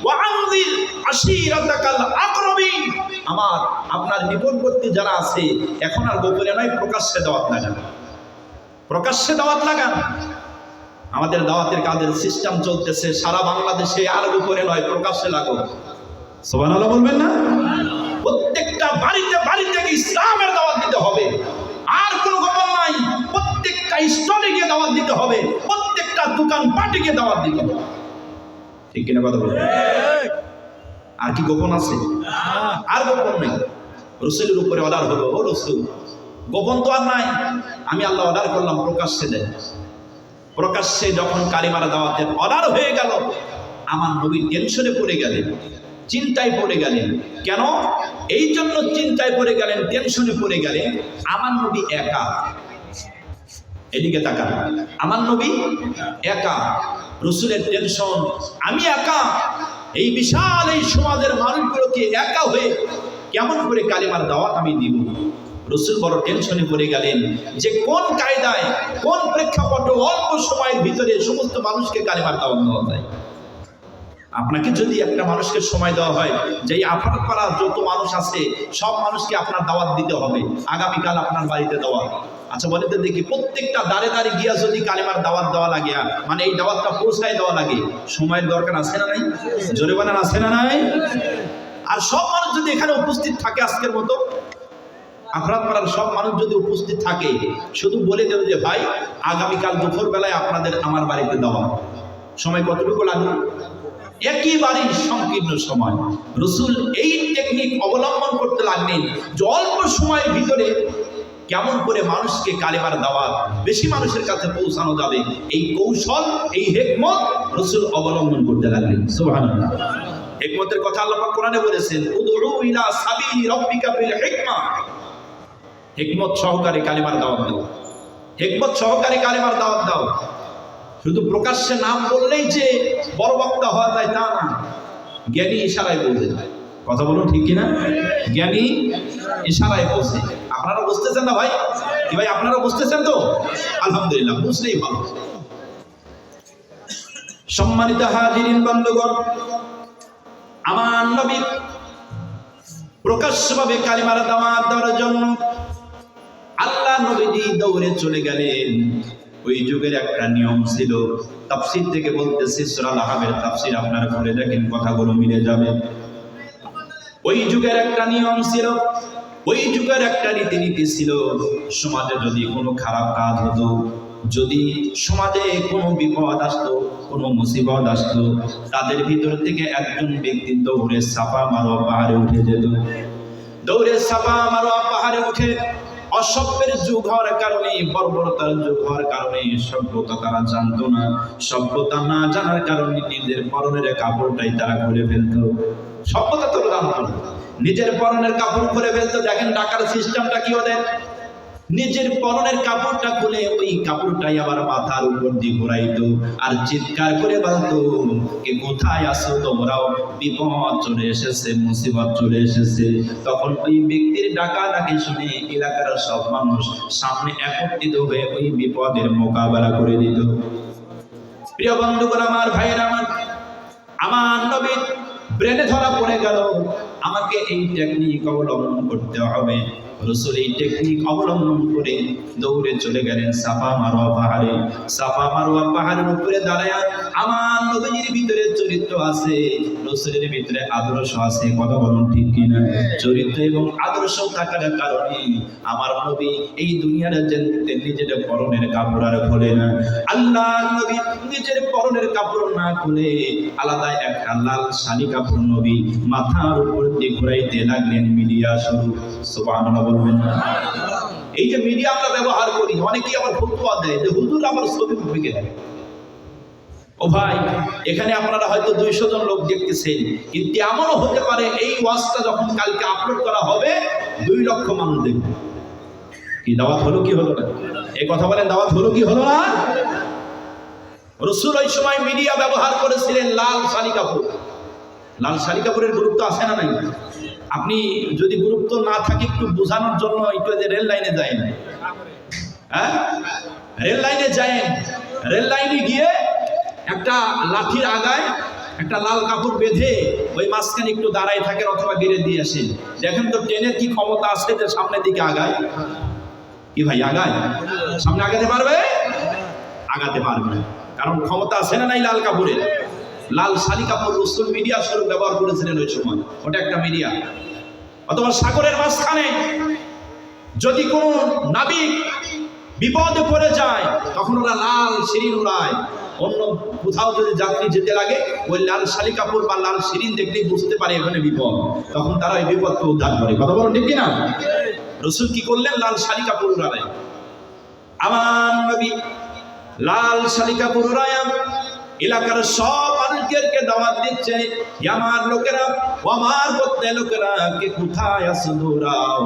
ওয়া আনদির আশীরাতাকাল আকরাবিন। আমার আপনার নিকটবর্তী যারা আছে, এখন আর গোপনে নয়, প্রকাশ্যে দাওয়াত লাগান, প্রকাশ্যে দাওয়াত লাগান। আমাদের দাওয়াতের কাজের সিস্টেম চলতেছে সারা বাংলাদেশে, আর গোপনে নয়, প্রকাশ্যে লাগো। সুবহানাল্লাহ বলবেন না? প্রত্যেকটা বাড়িতে বাড়িতে ইসলামের দাওয়াত দিতে হবে, আর কোনো গোপন নাই। প্রত্যেকটা স্টলে গিয়ে দাওয়াত দিতে হবে, প্রত্যেকটা দোকান পাটে গিয়ে দাওয়াত দিতে হবে। ঠিক কিনা কথা বলবেন? আর কি গোপন আছে? আর গোপন নেই। রাসূলের উপরে অর্ডার হলো, ও রাসূল, গোপন তো আর নাই, আমি আল্লাহ অর্ডার করলাম প্রকাশ্যে দেন। প্রকাশ্যে যখন কালিমার দাওয়াতের অর্ডার হয়ে গেল, আমার নবী টেনশনে পড়ে গেলেন। চিন্তায় পড়ে গেলেন। কেন? এই জন্য চিন্তায় পড়ে গেলেন, টেনশনে পড়ে গেলেন, আমার নবী একা। এদিকে তাকান, আমার নবী একা, রসুলের টেনশন, আমি একা, এই বিশাল এই সমাজের মানুষগুলোকে একা হয়ে কেমন করে কালিমার দাওয়াত আমি দিব। রসুল বড় টেনশনে পড়ে গেলেন যে কোন কায়দায়, কোন প্রেক্ষাপটে অল্প সময়ের ভিতরে সমস্ত মানুষকে কালিমার দাওয়াত দেওয়া যায়। আপনাকে যদি একটা মানুষকে সময় দেওয়া হয় যে আপনার পাড়া যত মানুষ আছে সব মানুষকে আপনার দাওয়াত দিতে হবে, আগামীকাল আপনার বাড়িতে দাওয়াত, আচ্ছা বলে তো দেখি, প্রত্যেকটা দাঁড়ে দাঁড়িয়ে গিয়া যদি কালিমার দাওয়াত দেওয়া লাগে, মানে এই দাওয়াতটা পৌঁছায় দেওয়া লাগে, সময়ের দরকার আছে না নাই? জোরে বলেন আছে না নাই? আর সব মানুষ যদি এখানে উপস্থিত থাকে, আজকের মতো আপনার পাড়ার সব মানুষ যদি উপস্থিত থাকে, শুধু বলে দেবে যে ভাই আগামীকাল দুপুর বেলায় আপনাদের আমার বাড়িতে দাওয়াত, সময় কতটুকু লাগবে? একেবারেই সংকীর্ণ সময়। রসুল এই টেকনিক অবলম্বন করতে লাগলেন যে অল্প সময়ের ভিতরে কেমন করে মানুষকে কালিমার দাওয়াত বেশি মানুষের কাছে পৌঁছানো যাবে, এই কৌশল, এই হিকমত রসুল অবলম্বন করতে লাগলেন। সুবহানাল্লাহ। হিকমতের কথা আল্লাহ পাক কোরআনে বলেছেন, উদউ ইলা সাবিলি রাব্বিকা বিল হিকমা। হিকমত সহকারে কালিমার দাওয়াত দাও, হিকমত সহকারে কালিমার দাওয়াত দাও। শুধু প্রকাশ্যে নাম বললেই যে বড় বক্তা হওয়া যায় তা না, জ্ঞানী ইশারায় বোঝে। কথা বলুন ঠিক কিনা? জ্ঞানী ইশারায় বোঝে। আপনারা বুঝতেছেন না ভাই? কি ভাই আপনারা বুঝতেছেন তো? আলহামদুলিল্লাহ, বুঝলেই ভালো। সম্মানিত হাজিরিন বন্ধুগণ, আমার নবী প্রকাশ্যভাবে কালিমার দাওয়াত দেওয়ার জন্য আল্লাহ নবীজি দৌড়ে চলে গেলেন। ওই যুগের একটা নিয়ম ছিল, তাফসীর থেকে বলতেছি, সূরা আল-আহজাবের তাফসীর আপনারা পড়ে দেখেন, কথাগুলো মিলে যাবে। ওই যুগের একটা নিয়ম ছিল, ওই যুগের একটা রীতিনীতি ছিল, সমাজে যদি কোনো খারাপ কাজ হতো, যদি সমাজে কোনো বিপদ আসতো, কোনো মুসিবত আসতো, তাদের ভিতর থেকে একজন ব্যক্তি দৌড়ে সাফা মারোয়া পাহাড়ে উঠে যেত। দৌড়ে সাফা মারোয়া পাহাড়ে উঠে অসভ্যের যুগ হওয়ার কারণে, বর্বরতার যুগ হওয়ার কারণে সভ্যতা তারা জানতো না, সভ্যতা না জানার কারণে নিজের পরনের কাপড়টাই তারা খুলে ফেলতো। সভ্যতা তো জানতো না, নিজের পরনের কাপড় খুলে ফেলতো। দেখেন টাকার সিস্টেমটা কি ওদের, নিজের পরনের কাপড়টা খুলে ওই কাপড়টাই আবার মাথার উপর দিয়ে ঘোরাইতো আর চিৎকার করে বলতো, কে কোথায় আসো তোমরাও, বিপদ চলে এসেছে, মুসিবত চলে এসেছে। তখন ওই ব্যক্তির ডাকাডাকি শুনে এলাকার সব মানুষ সামনে একত্রিত হয়ে ওই বিপদের মোকাবেলা করে দিত। প্রিয় বন্ধুগণ, আমার ভাইয়েরা, আমার নবী ব্রেনে ধরা পড়ে গেল, আমাকে এই টেকনিক অবলম্বন করতে হবে। রসুল এই টেকনিক অবলম্বন করে দৌড়ে চলে গেলেন সাফা মারোয়া পাহাড়ে। সাফা মারোয়া পাহাড়ের উপরে দাঁড়ায় আমার নবীর ভিতরে চরিত্র আছে, রসুলের ভিতরে আদর্শ আছে। কথা বলুন ঠিক কিনা? চরিত্র এবং আদর্শ থাকার কারণে আমার নবী এই দুনিয়ার নিজের পরনের কাপড় আর খোলে না। আল্লাহ নবী নিজের পরনের কাপড় না খুলে আলাদা একটা লাল শাড়ি কাপড় নবী মাথার উপর দিয়ে ঘুরাইতে লাগলেন। মিডিয়া শুরু। সুবহানাল্লাহ বলবেন না? এই যে মিডিয়া আমরা ব্যবহার করি, অনেকেই আবার ফতোয়া দেয় যে হুজুর আমার ছবি ঢুকে দেয়। ও ভাই, এখানে আপনারা হয়তো 200 জন লোক দেখতেছেন, কিন্তু এমনও হতে পারে এই ওয়াজটা যখন কালকে আপলোড করা হবে 2 লক্ষ মানুষ দেখবে। কি দাওয়াত হলো কি হলো না? এই কথা বলেন, দাওয়াত হলো কি হলো না? রাসূল ওই সময় মিডিয়া ব্যবহার করেছিলেন লাল শাড়ি কাপড়। লাল শাড়ি কাপড়ের গুরুত্ব আছে না নাই? আপনি যদি গুরুত্ব না থাকে একটু বোঝানোর জন্য একটু রেল লাইনে যায়েন, হ্যাঁ রেল লাইনে যায়েন, রেল লাইনে গিয়ে একটা লাঠির আগায় একটা লাল কাপড় বেঁধে ওই মাঝখানে একটু দাঁড়ায় থাকেন অথবা গেড়ে দিয়ে আসেন। দেখেন তো ট্রেনের কি ক্ষমতা আছে যে সামনের দিকে আগায়? কি ভাই আগায়? সামনে আগাতে পারবে? আগাতে পারবে না, কারণ ক্ষমতা আছে না নাই লাল কাপড়ের। লাল শাড়ি কাপড় রাসূল মিডিয়া স্বরূপ ব্যবহার করেছিলেন ওই সময়, ওটা একটা মিডিয়া। অথবা সাগরের মাঝখানে যদি কোনো নাবিক বিপদে পড়ে যায় তখন ওরা লাল শিরিন উড়ায়। অন্য কোথাও যদি যাত্রী যেতে লাগে ওই লাল শাড়ি কাপড় বা লাল শিরিন দেখলেই বুঝতে পারে এখানে বিপদ, তখন তারা ওই বিপদকে উদ্ধার করে। কথা বলুন ঠিক কিনা? রাসূল কি করলেন? লাল শাড়ি কাপড় উড়ালেন। আমার নবী লাল শাড়ি কাপড় উড়ায়া এলাকার সব মানুষদেরকে দাওয়াত দিচ্ছে, আমার লোকেরা, আমার গোত্রের লোকেরা, কে কোথায় আছে দৌড়াও,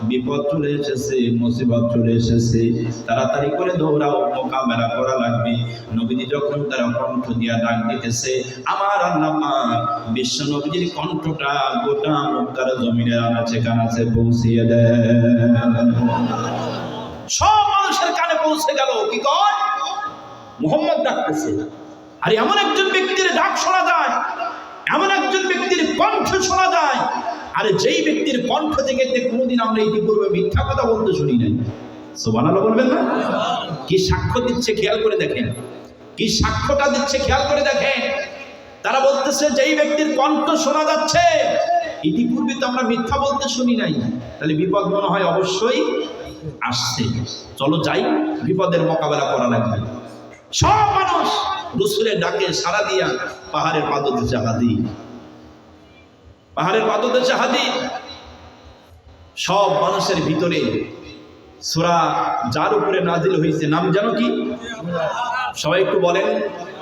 বিপদ চলে এসেছে, মুসিবত চলে এসেছে, তাড়াতাড়ি করে দৌড়াও, মোকাবেলা করা লাগবে। নবীজি যখন তারা কণ্ঠ দিয়া ডাক দিতেছে, আমার আল্লাহ পাক বিশ্ব নবীজির কণ্ঠটা গোটা মক্কার জমিনের আনাচে কানাচে পৌঁছিয়ে দেন। সব মানুষের কানে পৌঁছে গেল। কি কয়? মুহাম্মদ ডাকতেছে। আর এমন একজন ব্যক্তির ডাক শোনা যায়, এমন একজন ব্যক্তির কণ্ঠ শোনা যায়, আর যেই ব্যক্তির কণ্ঠ থেকে কোনোদিন আমরা ইতিপূর্বে মিথ্যা কথা বলতে শুনি নাই। সুবহানাল্লাহ বলবেন না? কি সাক্ষ্য দিচ্ছে খেয়াল করে দেখেন, কি সাক্ষ্যটা দিচ্ছে খেয়াল করে দেখেন। তারা বলতেছে যেই ব্যক্তির কণ্ঠ শোনা যাচ্ছে, ইতিপূর্বে তো আমরা মিথ্যা বলতে শুনি নাই, তাহলে বিপদ মনে হয় অবশ্যই আসছে, চলো যাই, বিপদের মোকাবেলা করা লাগবে। সব মানুষ রাসূলের ডাকে সাড়া দিয়া পাহাড়ের পাদদেশে হাজির, পাহাড়ের পাদদেশে হাজির। সব মানুষের ভিতরে সূরা যার উপরে নাজিল হয়েছে নাম জানো কি? সবাই একটু বলেন,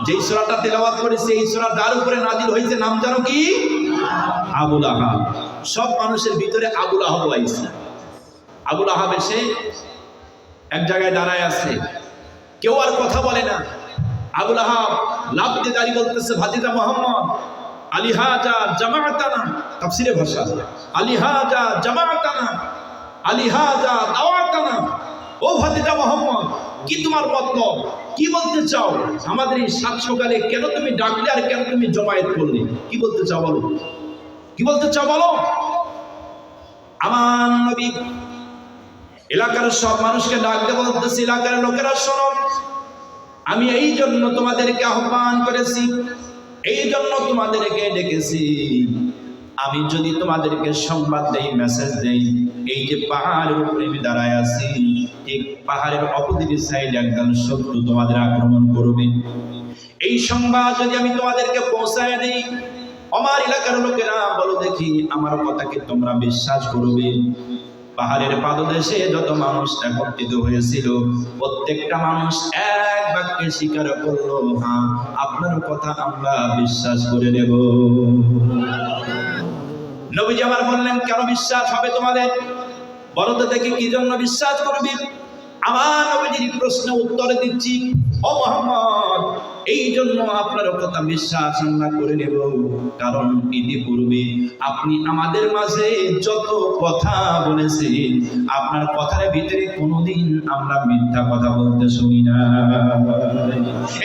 যেই সূরাটা তেলাওয়াত করেছে এই সূরা যার উপরে নাজিল হয়েছে নাম জানো কি? আবুল আহাব। সব মানুষের ভিতরে আবুল আহাব আইছে। আবুল আহাব এসে এক জায়গায় দাঁড়ায় আছে, কেউ আর কথা বলে না। আবুল আহাব লাফ দিয়ে দাঁড়িয়ে বলতেছে, ভাতিজা মুহাম্মদ, আলিহাজা জামাআতানা, তাফসীরের ভাষা, আলিহাজা জামাআতানা, আলিহাজা দাওয়াতানা। ও ভাতিজা মুহাম্মদ, কি তোমার মতলব, কি বলতে চাও? আমাদের এই সাত সকালে কেন তুমি ডাকলে আর কেন তুমি জমায়েত করলে? কি বলতে চাও বলো, কি বলতে চাও বলো। আমার নবী এলাকার সব মানুষকে ডাকতে বলতেছে, এলাকার লোকেরা শোনো, আমি এই জন্য তোমাদেরকে আহ্বান করেছি, এই জন্য তোমাদেরকে ডেকেছি। আমি যদি তোমাদেরকে সংবাদ দেই, মেসেজ দেই, এই যে পাহাড়ের উপরে আমি দাঁড়ায় আছি, ঠিক পাহাড়ের অপোজিট সাইডে একদম শত্রু তোমাদের আক্রমণ করবে, এই সংবাদ যদি আমি তোমাদেরকে পৌঁছায় দেই, আমার এলাকার লোকেরা বলো দেখি আমার কথা কি তোমরা বিশ্বাস করবে? পাহাড়ের পাদদেশে যত মানুষ একত্রিত হয়েছিল, প্রত্যেকটা মানুষ এক বাক্যে স্বীকার করলো, হ্যাঁ আপনার কথা আমরা বিশ্বাস করে নেব। নবীজি আমার বললেন, কেন বিশ্বাস হবে তোমাদের? বলো তো দেখি কি জন্য বিশ্বাস করবি? আমার নবীজির প্রশ্নের উত্তর দিচ্ছি, ও মুহাম্মদ, এই জন্য আপনার কথা বিশ্বাস আমরা করে নেব, কারণ ইতিপূর্বে আপনি আমাদের মাঝে যত কথা বলেছেন, আপনার কথার ভিতরে কোনোদিন আমরা মিথ্যা কথা বলতে শুনি না,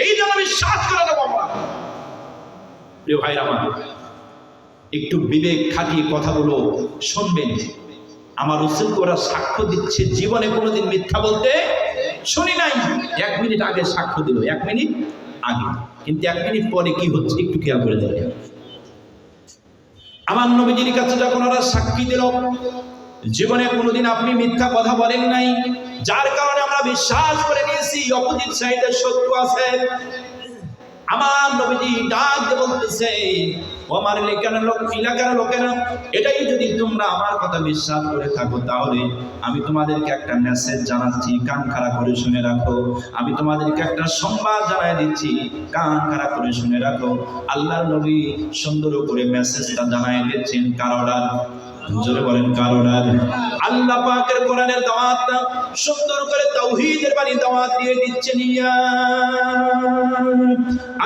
এই জন্য বিশ্বাস করে নেব। প্রিয় ভাইরা আমার, একটু বিবেক খাটিয়ে কথাগুলো শুনবেন। আমার রাসূলকে ওরা সাক্ষ্য দিচ্ছে জীবনে কোনোদিন মিথ্যা বলতে শুনি নাই। 1 মিনিট আগে সাক্ষ্য দিল, 1 মিনিট আগে, কিন্তু 1 মিনিট পরে কি হচ্ছে একটু খেয়াল করে দেখেন। আমার নবীজির কাছে যখন ওরা সাক্ষী দিল, জীবনে কোনোদিন আপনি মিথ্যা কথা বলেন নাই, যার কারণে আমরা বিশ্বাস করে নিয়েছি অপোজিট সাইডে শত্রু আছে। আমার নবীজি ডাক দিয়ে বলতেছে, ও আমার এলাকার লোকেরা, এটাই যদি তোমরা আমার কথা বিশ্বাস করে থাকো, তাহলে আমি তোমাদেরকে একটা মেসেজ জানাচ্ছি, কান খাড়া করে শুনে রাখো। আমি তোমাদেরকে একটা সংবাদ জানাই দিচ্ছি, কান খাড়া করে শুনে রাখো। আল্লাহর নবী সুন্দর করে মেসেজটা জানাই দিচ্ছেন, কারোর জোরে বলেন কারোর। আল্লাহ পাকের কোরআনের দাওয়াতটা সুন্দর করে তাওহীদের বাণী দাওয়াত দিয়ে দিচ্ছেন। ইয়া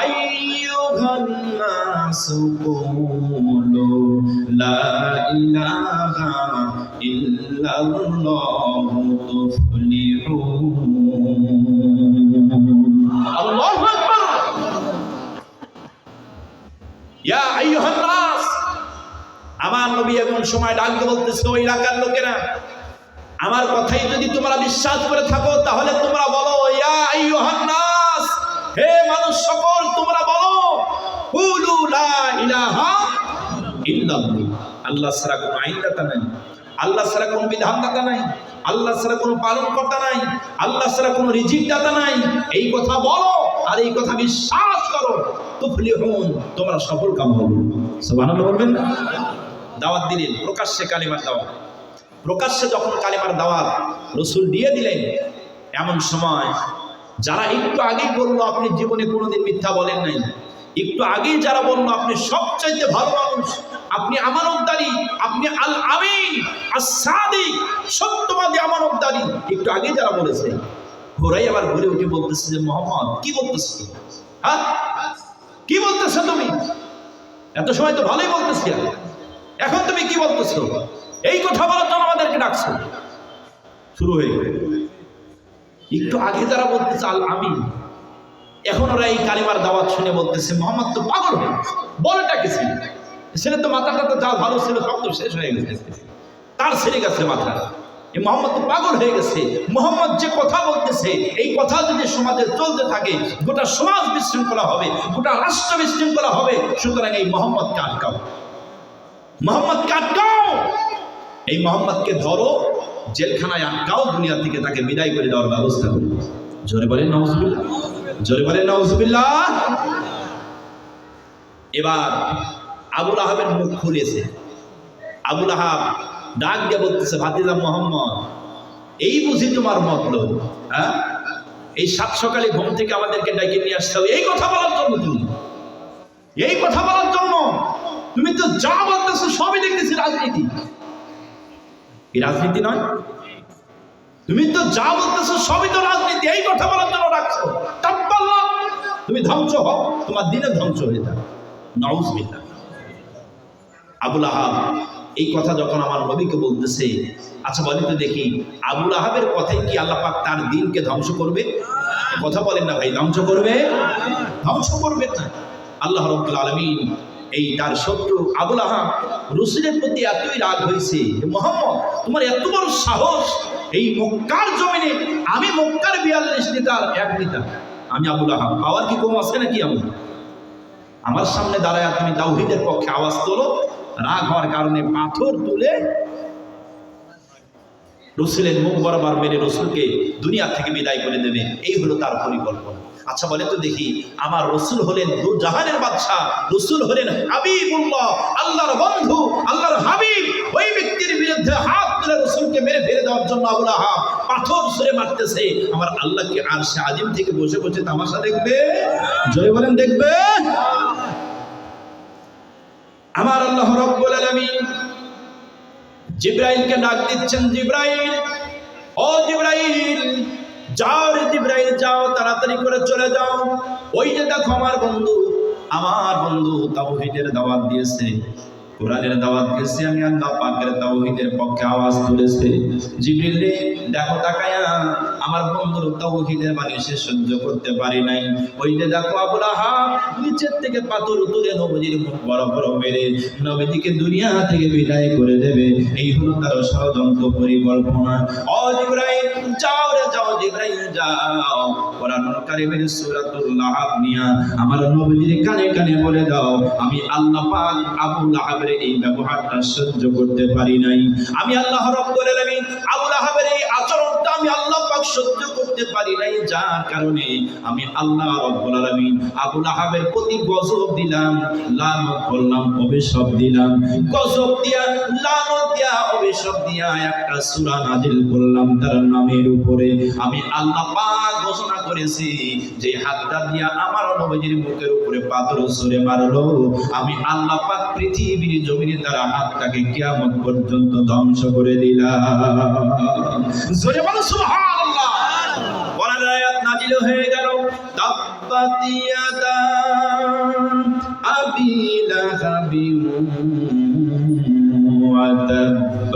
আইয়ুহান নাসু কুলু লা ইলাহা ইল্লাল্লাহু তুফলিহুন। আল্লাহু আকবার। ইয়া আইয়ুহান নাস, আমার নবী এমন সময় ডাক দিয়ে বলতেছে, ওই এলাকার লোকেরা, আমার কথাই যদি তোমরা বিশ্বাস করে থাকো, তাহলে তোমরা বলো, ইয়া আইয়ুহান নাস, হে মানুষ সকল, তোমরা বলো, কুলু লা ইলাহা ইল্লাল্লাহ, আল্লাহ ছাড়া কোনো আইনদাতা নাই, আল্লাহ ছাড়া কোনো বিধানদাতা নাই, আল্লাহ ছাড়া কোনো পালনকর্তা নাই, আল্লাহ ছাড়া কোনো রিজিকদাতা নাই, এই কথা বলো আর এই কথা বিশ্বাস করো, তুফলিহুন, তোমরা সফল কাম হবে। সুবহানাল্লাহ বলবেন না? দাওয়াত দিলেন, প্রকাশ্যে কালিমার দাওয়াত। প্রকাশ্যে যখন কালিমার দাওয়াত রাসূল দিয়ে দিলেন, এমন সময় যারা একটু আগেই বললো আপনি জীবনে কোনোদিন মিথ্যা বলেন নাই, একটু আগেই যারা বলল আপনি সবচাইতে ভালো মানুষ, আপনি আমানতদারি, আপনি আল আমিন আস-সাদিক, সত্যবাদী আমানতদারি, একটু আগে যারা বলেছে, ওরাই আবার ঘুরে উঠে বলতেছে যে মোহাম্মদ কি বলতেছো তুমি? হ্যাঁ, কি বলতেছো তুমি? এত সময় তো ভালোই বলতেছি, এখন তুমি কি বলতেছো? এই কথা বলার জন্য আমাদেরকে ডাকছো। শুরু হয়ে গেল। একটু আগে যারা বলতেছে আল আমিন, এখন ওরা এই কালিমার দাওয়াত শুনে বলতেছে মোহাম্মদ তো পাগল হয়ে গেছে, বলেটা কি ছিল? ছেলে তো মাথাটা তো যা ভালো ছিল সব তো শেষ হয়ে গেছে, তার ছেড়ে গেছে মাথা। এই মোহাম্মদ তো পাগল হয়ে গেছে। মোহাম্মদ যে কথা বলতেছে, এই কথা যদি সমাজে চলতে থাকে, গোটা সমাজ বিশৃঙ্খলা হবে, গোটা রাষ্ট্র বিশৃঙ্খলা হবে। সুতরাং এই মোহাম্মদকে আটকাও, মোহাম্মদকে আটকাও, এই মোহাম্মদকে ধরো, জেলখানায় আটকাও, দুনিয়া থেকে তাকে বিদায় করে দেওয়ার ব্যবস্থা করো। জোরে বলেন নাউজুবিল্লাহ, জোরে বলেন নাউজুবিল্লাহ। এবার আবু লাহাবের মুখ খুলেছে। আবু লাহাব ডাক দিয়ে বলতেছে, ভাতিজা মোহাম্মদ, এই বুঝি তোমার মতলব? হ্যাঁ, এই সাত সকালে ঘুম থেকে আমাদেরকে ডেকে নিয়ে আসতে হবে এই কথা বলার জন্য? তুমি এই কথা বলার জন্য? তুমি তো যা বলতেছো সবই দেখতেছি রাজনীতি। এই রাজনীতি নয়? তুমি তো যা বলতেছো সবই তো রাজনীতি, এই কথা বলার জন্য ডাকছো? তাব্বাল্লাহ, তুমি ধ্বংস হও, তোমার দিনে ধ্বংস হয়ে যাবে। নাউজুবিল্লাহ। আবু লাহাব এই কথা যখন আমার নবীকে বলতেছে, আচ্ছা বলেন তো দেখি, আবু লাহাবের কথাই কি আল্লাহ পাক তার দিনকে ধ্বংস করবে? কথা বলেন না ভাই, ধ্বংস করবে? ধ্বংস করবে না। আল্লাহ রাব্বুল আলামিন এই তার শত্রু আবু লাহাব রাসূলের প্রতি এতই রাগ হয়েছে, মুহাম্মদ তোমার এত বড় সাহস, এই মক্কার জমিনে আমি মক্কার 42 লিটার 1 লিটার, আমি আবু লাহাব, আওয়াজ কি কম আছে নাকি? আমার সামনে দাঁড়ায় তুমি তাওহীদের পক্ষে আওয়াজ তোলো, রাগ হওয়ার কারণে পাথর তুলে রাসূলের মুখ বরাবর মেরে রাসূলকে দুনিয়া থেকে বিদায় করে দেবে, এই হলো তার পরিকল্পনা। আচ্ছা বলে তো দেখি, আমার রাসূল হলেন দু জাহানের বাদশা, রাসূল হলেন হাবিবুল্লাহ, আল্লাহর বন্ধু, আল্লাহর হাবিব, ওই ব্যক্তির বিরুদ্ধে হাত তুলে রাসূলকে মেরে ফেলে দেওয়ার জন্য আবু লাহাব পাথর ছুঁড়ে মারতেছে। আমার আল্লাহকে আরশে আজিম থেকে বসে বসে তামাশা দেখবে? জয় বলেন দেখবে? আমার আল্লাহ রাব্বুল আলামিন জিবরাইলকে ডাক দিচ্ছেন, জিবরাইল, ও জিবরাইল, যাও রে জিবরাইল, যাও, তাড়াতাড়ি করে চলে যাও। ওই যে দেখো আমার বন্ধু তাওহীদের দাওয়াত দিয়েছে, কোরআনের দাওয়াত দিয়েছে, আমি আল্লাহ পাকের তাওহীদের পক্ষে আওয়াজ তুলেছে। জিবরিল রে দেখো তাকায়া, আমার বন্ধুর তাওহীদের বাণী সে সহ্য করতে পারি নাই। ওই যে দেখো আবু লাহাব নিচের থেকে পাথর তুলে নবীর মুখ বড় বড় মেরে নবীকে দুনিয়া থেকে বিদায় করে দেবে, এই হলো তার ষড়যন্ত্র পরিকল্পনা। ও জিবরাইল যাও রে, যাও জিবরাইল যাও, কোরআনুল কারীমের সূরাতুল লাহাব নিয়া আমার নবীর কানে কানে বলে দাও, আমি আল্লাহ পাক আবু লাহাবের এই ব্যবহারটা সহ্য করতে পারি নাই, আমি আল্লাহ রাব্বুল আলামিন আবু লাহাবের এই আচরণটা আমি আল্লাহ পাক সহ্য করতে পারি নাই, যার কারণে আমি আল্লাহ রাব্বুল আলামিন আবু লাহাবের প্রতি গজব দিলাম, লানত করলাম, অভিশাপ দিলাম, গজব দিয়া, লানত দিয়া, অভিশাপ দিয়া একটা সূরা নাজিল করলাম তার নামের উপরে। আমি আল্লাহ পাক ঘোষণা করেছি, যে হাতটা দিয়া আমার নবীর মুখের উপরে পাথর ছুঁড়ে মারলো, আমি আল্লাহ পাক পৃথিবীর জমিনে তার হাতটাকে কিয়ামত পর্যন্ত ধ্বংস করে দিলাম। জোরে বলো সুবহানাল্লাহ। কোরআনের আয়াত নাজিল হয়ে গেল, তাব্বাত ইয়াদা আবি লাহাবিন ওয়া তাব্ব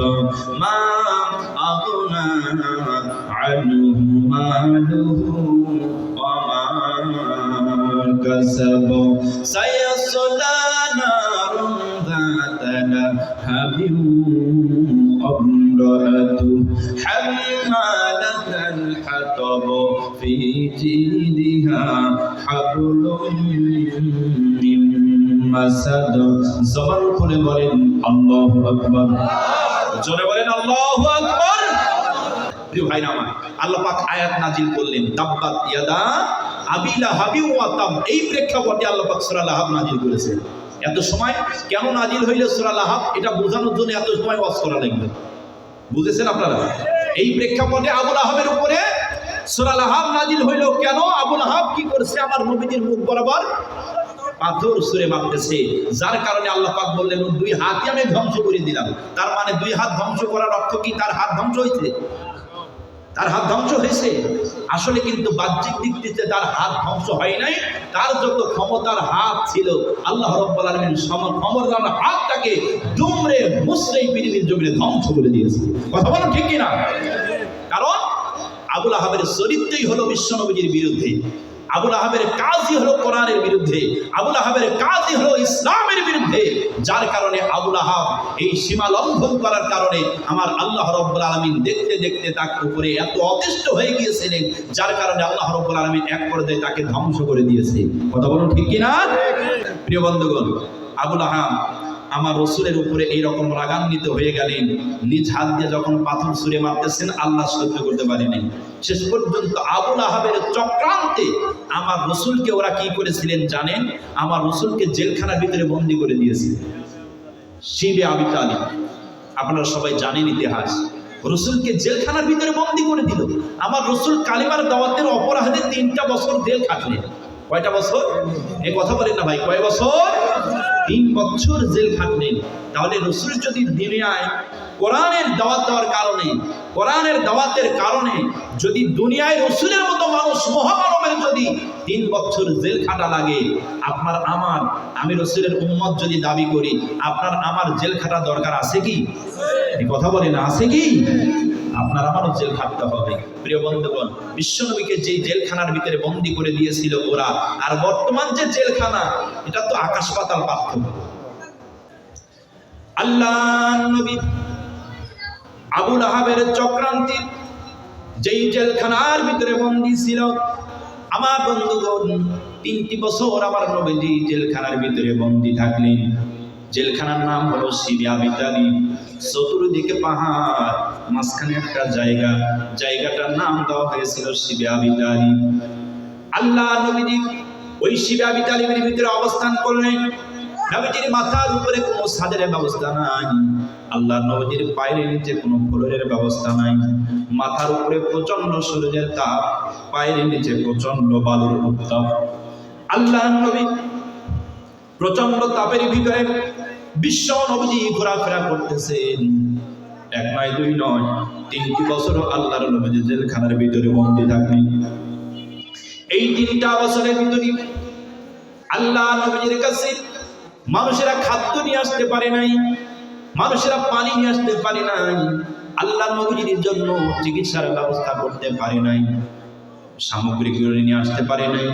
মা আগনা আনহু মালুহু ওয়া মা কাসাব সায়াসলা নারুন যাতা লাহাবিন আমরাতু হাম্মালাতাল হাতাব ফি জিদিহা হাবলুম মিন মাসাদ। জবান খুলে বলেন আল্লাহু আকবার, জোরে বলেন আল্লাহু আকবার। প্রিয় ভাইরা আমার, আল্লাহ পাক আয়াত নাজিল করলেন, তাব্বাত ইয়াদা আবি লাহাবি ওয়া তাব, এই প্রেক্ষাপটে আল্লাহ পাক সূরা লাহাব নাজিল করেছেন। এত সময় কেন নাজিল হইল সূরা লাহাব, এটা বোঝানোর জন্য এত সময় ওয়াজ করা লাগবে, বুঝেছেন আপনারা? এই প্রেক্ষাপটে আবু লাহাবের উপরে সূরা লাহাব নাজিল হইল কেন? আবু লাহাব কি করেছে? আমার নবীর মুখ বরাবর পাথর ছুঁড়ে মারতেছে, যার কারণে আল্লাহ পাক বললেন দুই হাতই আমি ধ্বংস করে দিলাম। তার মানে দুই হাত ধ্বংস করার অর্থ কি তার হাত ধ্বংস হয়েছে? তার হাত ধ্বংস হয়েছে? আসলে কিন্তু বাহ্যিক দিক থেকে তার হাত ধ্বংস হয় নাই। তার যত ক্ষমতার হাত ছিল আল্লাহ রাব্বুল আলামিন ক্ষমতার হাতটাকে দুমড়ে মুচড়ে পৃথিবীর জমিনে ধ্বংস করে দিয়েছে। কথা বলো ঠিক কিনা? কারণ আবু লাহাবের চরিত্রই হলো বিশ্বনবীর বিরুদ্ধে, আবু লাহাবের কাজই হলো কোরআনের বিরুদ্ধে, আবু লাহাবের কাজই হলো ইসলামের বিরুদ্ধে। যার কারণে আবু লাহাব এই সীমা লঙ্ঘন করার কারণে আমার আল্লাহ রাব্বুল আলামিন দেখতে দেখতে তার উপরে এত অতিষ্ঠ হয়ে গিয়েছিলেন, যার কারণে আল্লাহ রাব্বুল আলামিন এক পর্যায়ে তাকে ধ্বংস করে দিয়েছে। কথা বলুন ঠিক কিনা? প্রিয় বন্ধুগণ, আবু লাহাব আমার রসুলের উপরে এইরকম রাগান্বিত হয়ে গেলেন, নিজ হাত দিয়ে যখন পাথর ছুঁড়ে মারতেছেন আল্লাহ সহ্য করতে পারেনি। শেষ পর্যন্ত আবু লাহাবের চক্রান্তে আমার রসুলকে ওরা কি করেছিলেন জানেন? আমার রসুলকে জেলখানার ভিতরে বন্দী করে দিয়েছে। শিবে আবি তালিব, আপনারা সবাই জানেন ইতিহাস, রসুলকে জেলখানার ভিতরে বন্দী করে দিল। আমার রসুল কালিমার দাওয়াতের অপরাধে 3টা বছর জেল খাটলেন। কয়টা বছর? এ কথা বলেন না ভাই, কয় বছর? 3 বছর জেল খাটলেন। তাহলে রসুল যদি দুনিয়ায় কোরআনের দাওয়াত দেওয়ার কারণে, কোরআনের দাওয়াতের কারণে যদি দুনিয়ায় রসুলের মতো মানুষ মহামানবের যদি 3 বছর জেল খাটা লাগে, আপনার আমার, আমি রসুলের উম্মত যদি দাবি করি, আপনার আমার জেল খাটা দরকার আছে কি? এই কথা বলে না, আছে কি? আপনার আমারও জেল খাটতে হবে। প্রিয় বন্ধুগণ, বিশ্বনবীকে যে জেলখানার ভিতরে বন্দী করে দিয়েছিল ওরা, আর বর্তমান যে জেলখানা, এটা তো আকাশ পাতাল পার্থক্য। আল্লাহর নবী আবু লাহাবের চক্রান্তে যেই জেলখানার ভিতরে বন্দী ছিল, আমার বন্ধুগণ 3টি বছর আমার নবীজি জেলখানার ভিতরে বন্দী থাকলেন। জেলখানার নাম হলো শিবে আবি তালিব। চতুর্দিকে পাহাড়, মাঝখানে একটা জায়গা, জায়গাটার নাম দেওয়া হয়েছিল শিবে আবি তালিব। আল্লাহ নবীজি ওই শিবে আবি তালিবের ভিতরে অবস্থান করলেন। নবীজির মাথার উপরে কোনো ছাদের ব্যবস্থা নাই, আল্লাহ নবীজির পায়ের নিচে কোনো ফ্লোরের ব্যবস্থা নাই। মাথার উপরে প্রচন্ড সূর্যের তাপ, পায়ের নিচে প্রচন্ড বালুর উত্তাপ। আল্লাহ নবী প্রচন্ড তাপের ভিতরে বিশ্ব নবীজি ঘোরাফেরা করতেছেন। 1 নয় 2 নয় 3টি বছর আল্লাহর নবী জেলখানার ভিতরে বন্দী থাকলেন। এই 3টা বছরের ভিতরে আল্লাহ নবীর কাছে মানুষেরা খাদ্য নিয়ে আসতে পারে নাই, মানুষেরা পানি নিয়ে আসতে পারে নাই, আল্লাহ নবীর জন্য চিকিৎসার ব্যবস্থা করতে পারে নাই, সামগ্রীগুলো নিয়ে আসতে পারে নাই।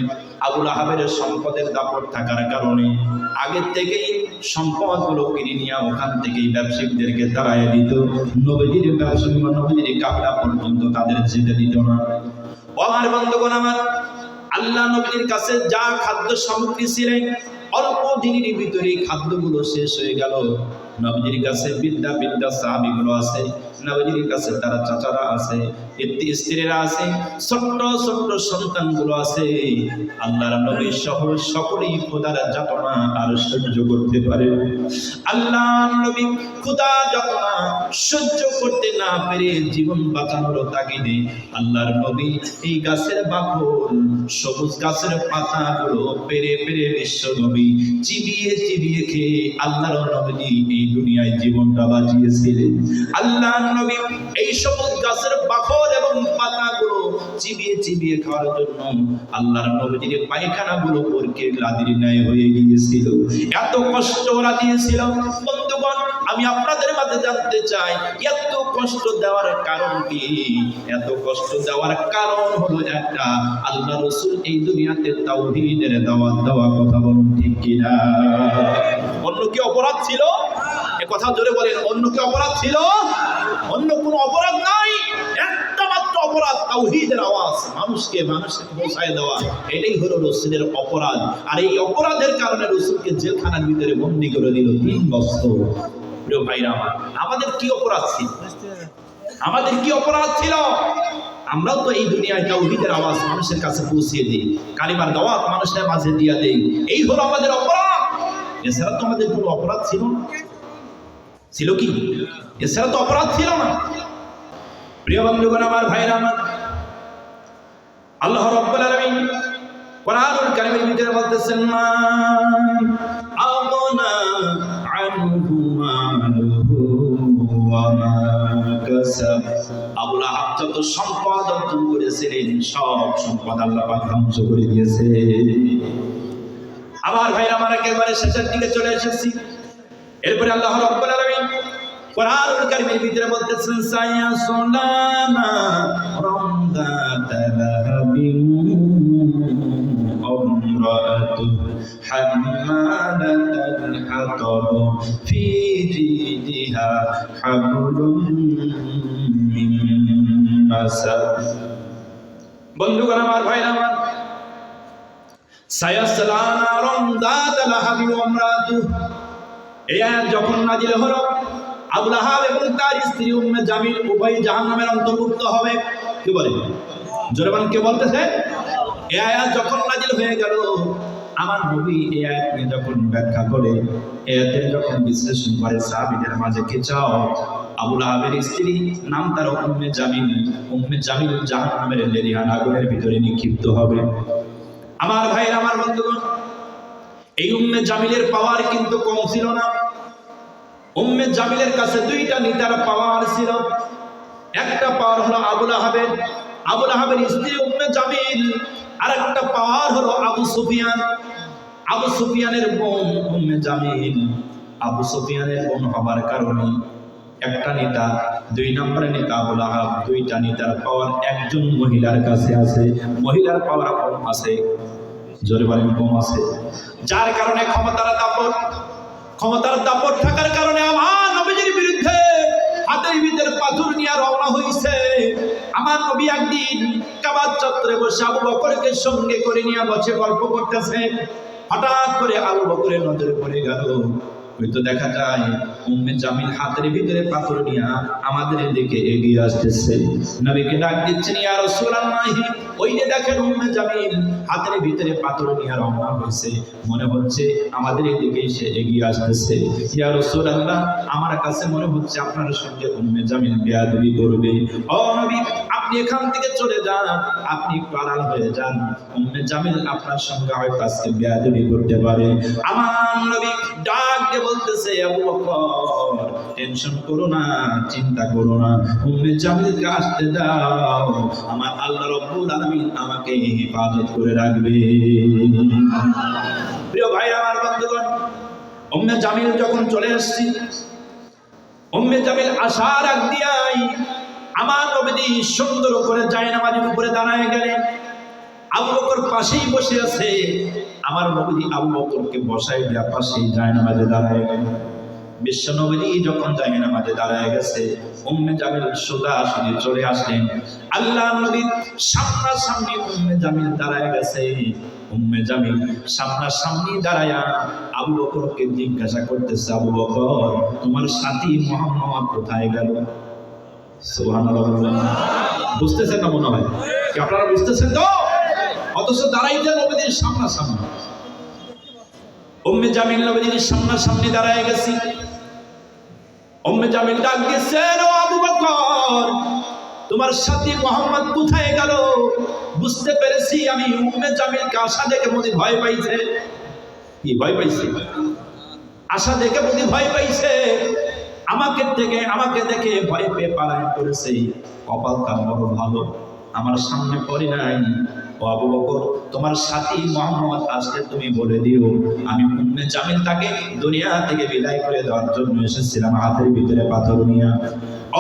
আবু লাহাবের সম্পদের দাপট থাকার কারণে আগের থেকেই সম্পদগুলো কিনে নিয়ে ওখান থেকেই ব্যবসায়ীদেরকে তাড়াইয়া দিত। নবীজির ব্যবসায়ী বা নবীজির কাফেলা পর্যন্ত তাদের যেতে দিত না। আমার বন্ধুগণ, আমার আল্লাহ নবীর কাছে যা খাদ্য সামগ্রী ছিলেন, অল্প দিনের ভিতরে খাদ্যগুলো শেষ হয়ে গেল। নবীজির কাছে বিদ্যা সাহাবীগুলো আছে, নবীজির কাছে তারা চাচারা আছে, স্ত্রীরা আছে, ছোট্ট ছোট্ট সন্তানগুলো আছে। আল্লাহর নবী সহ সকলেই খোদার যাতনা আর সহ্য করতে পারে। আল্লাহর নবী খোদা যাতনা সহ্য করতে না পেরে জীবন বাঁচানোর তাগিদে আল্লাহর নবী এই গাছের বাকল, সবুজ গাছের পাতাগুলো পেরে পেরে বিশ্ব নবী চিবিয়ে চিবিয়ে খেয়ে আল্লাহর নবী এই দুনিয়ায় জীবনটা বাঁচিয়েছিলেন। আল্লাহর নবী এই সবুজ গাছের বাকল এবং পাতাগুলো চিবিয়ে চিবিয়ে খাওয়ার জন্য আল্লাহর নবীর পায়খানাগুলো পরকে লাদির ন্যায় হয়ে গিয়েছিল। এত কষ্ট ওরা দিয়েছিল। বন্ধুগণ, আমি আপনাদের মাঝে জানতে চাই, এত কষ্ট দেওয়ার কারণ কি? এত কষ্ট দেওয়ার কারণ হলো একটা, আল্লাহ রাসূল এই দুনিয়াতে তাওহীদের দাওয়াত দেওয়া। কথা বলুন ঠিক কিনা? অন্য কি অপরাধ ছিল? এ কথা জোরে বলেন, অন্য কি অপরাধ ছিল? অন্য কোনো অপরাধ নাই, একটা মাত্র অপরাধ, তাওহীদের আওয়াজ মানুষকে পৌঁছায় দেওয়া। এটাই হলো রাসূলের অপরাধ। আর এই অপরাধের কারণে রাসূলকে জেলখানার ভিতরে বন্দী করে দিল 3 বছর। প্রিয় ভাইরা আমার, আমাদের কি অপরাধ ছিল? আমাদের কি অপরাধ ছিল? আমরাও তো এই দুনিয়ায় তাওহীদের আওয়াজ মানুষের কাছে পৌঁছিয়ে দিই, কালিমার দাওয়াত মানুষের মাঝে দিয়ে দেই। এই হলো আমাদের অপরাধ। এছাড়া তো আমাদের কোনো অপরাধ ছিল না। ছিল কি? এছাড়া তো অপরাধ ছিল না। প্রিয় বন্ধুগণ, আমার ভাইরা আমার, আল্লাহ রাব্বুল আলামিন কোরআনুল কারীমের ভিতরে বলতেছেন মা আগনা আনহু মালুহু ওয়া মা কাসাব। আবু লাহাব যত সম্পদ অর্জন করেছিলেন সব সম্পদ আল্লাহ পাক ধ্বংস করে দিয়েছে। আমার ভাইরা, আমার একেবারে শেষের দিকে চলে এসেছি। এরপরে আল্লাহ রাব্বুল আলামিন কোরআনুল কারীমের ভিতরে বলতেছেন সায়াসলানা রামদাতাল হাবিম আমরাতু হাম্মালাতাল হাতাব ফি জিদিহা হাবলুম মিন মাসাদ। বন্ধুগণ আমার, ভাইরা আমার, সায়াসলানা রামদাতাল হাবিম আমরাতু, এই আয়াত যখন নাযিল হলো আবু লাহাব এবং তার স্ত্রী উম্মে জামিল উভয় জাহান্নামের অন্তর্ভুক্ত হবে। কি বলে? জোরে বলেন, কে বলতেছে? এই আয়াত যখন নাযিল হয়ে গেল, আমার নবী এই আয়াত নিয়ে যখন ব্যাখ্যা করে, এই আয়াতের যখন বিশ্লেষণ করে, সাহাবীদের মাঝে কে চাও? আবু লাহাবের স্ত্রী নাম তার উম্মে জামিল। উম্মে জামিল জাহান্নামের লেলিহান আগুনের ভিতরে নিক্ষিপ্ত হবে। আমার ভাইরা, আমার বন্ধুগণ, এই উম্মে জামিলের পাওয়ার কিন্তু কম ছিল না। উম্মে জামিলের কাছে দুইটা নেতার পাওয়ার ছিল। একটা পাওয়ার হলো আবু লাহাবের স্ত্রী উম্মে জামিল, আর একটা পাওয়ার হলো আবু সুফিয়ান। আবু সুফিয়ানের বোন উম্মে জামিল। আবু সুফিয়ানের বোন হবার কারণে একটা নেতা, দুই নম্বরের নেতা আবু লাহাব, দুইটা নেতার পাওয়ার একজন মহিলার কাছে আছে। মহিলার পাওয়ার কম আছে, জোরে বলেন কম আছে। যার কারণে ক্ষমতার দাপট থাকার কারণে আমার নবীজির বিরুদ্ধে হাতের ভিতরে পাথর নিয়ে রওনা হইছে। আমার নবী একদিন কাবার চত্বরে বসে আবু বকরকে সঙ্গে করে নিয়ে বসে গল্প করতেছে। হঠাৎ করে আবু বকরের নজরে পড়ে গেল, হয়তো দেখা যায় উম্মে জামিল হাতের ভিতরে পাথর নিয়ে আমাদের দিকে এগিয়ে আসতেছে। নবীকে ডাক দিচ্ছেন, ইয়া রাসূলুল্লাহ, ওই যে দেখেন উম্মে জামিল হাতের ভিতরে পাথর নিয়ে রওনা হয়েছে, মনে হচ্ছে আমাদের দিকে সে এগিয়ে আসতেছে। ইয়া রাসূলুল্লাহ, আমার কাছে মনে হচ্ছে আপনার সঙ্গে উম্মে জামিল বেয়াদবি করবে। ও নবী, আপনি এখান থেকে চলে যান, আপনি পালাল হয়ে যান। উম্মে জামিল আপনার সঙ্গে হয়তো আজকে বেয়াদবি করতে পারে। আমার নবী ডাক দিয়ে বলতেছে, আবু বকর টেনশন করো না, চিন্তা করো না, উম্মে জামিলকে আসতে দাও, আমার আল্লাহ রাব্বুল আলামিন আমাকে হেফাজত করে রাখবে। প্রিয় ভাইরা, আমার বন্ধুগণ, উম্মে জামিল যখন চলে আসছে, উম্মে জামিল আসার আগ দিয়াই আমার নবীজি সুন্দর করে জায়নামাজের উপরে দাঁড়ায় গেলেন। আবু বকর পাশেই বসে আছে। আমার নবীজি আবু বকরকে বসাই দেয়া পাশেই জায়নামাজে দাঁড়ায় গেলেন। বিশ্ব নবীজি যখন জায়নামাজে দাঁড়ায় গেছে, উম্মে জামিল সোজাসুজি চলে আসলেন। আল্লাহর নবী সামনাসামনি উম্মে জামিল দাঁড়ায় গেছে। উম্মে জামিল সামনাসামনি দাঁড়ায়া আবু বকরকে জিজ্ঞাসা করতেছে, আবু বকর, তোমার সাথী মুহাম্মদ কোথায় গেল? সুবহানাল্লাহ। বুঝতেছেন না মনে হয়? কি আপনারা বুঝতেছেন তো? অথচ দাঁড়াইতে নবীজির সামনাসামনি। উম্মে জামিল নবীজির সামনাসামনি দাঁড়ায় গেছি। উম্মে জামিল ডাক দিয়েছে, ও আবু বকর, তোমার সাথী মুহাম্মদ কোথায় গেল? বুঝতে পেরেছি আমি উম্মে জামিলকে আশা দেখে মনে ভয় পাইছে। কি ভয় পাইছে? আশা দেখে মনে ভয় পাইছে। আমাকে দেখে ভয় পেয়ে পালায়ন করেছে। কপাল তার বড় ভালো, আমার সামনে পড়ে নাই। ও আবু বকর, তোমার সাথী মুহাম্মদ আসলে তুমি বলে দিও, আমি উম্মে জামিল তাকে দুনিয়া থেকে বিদায় করে দেওয়ার জন্য এসেছিলাম হাতের ভিতরে পাথর নিয়ে।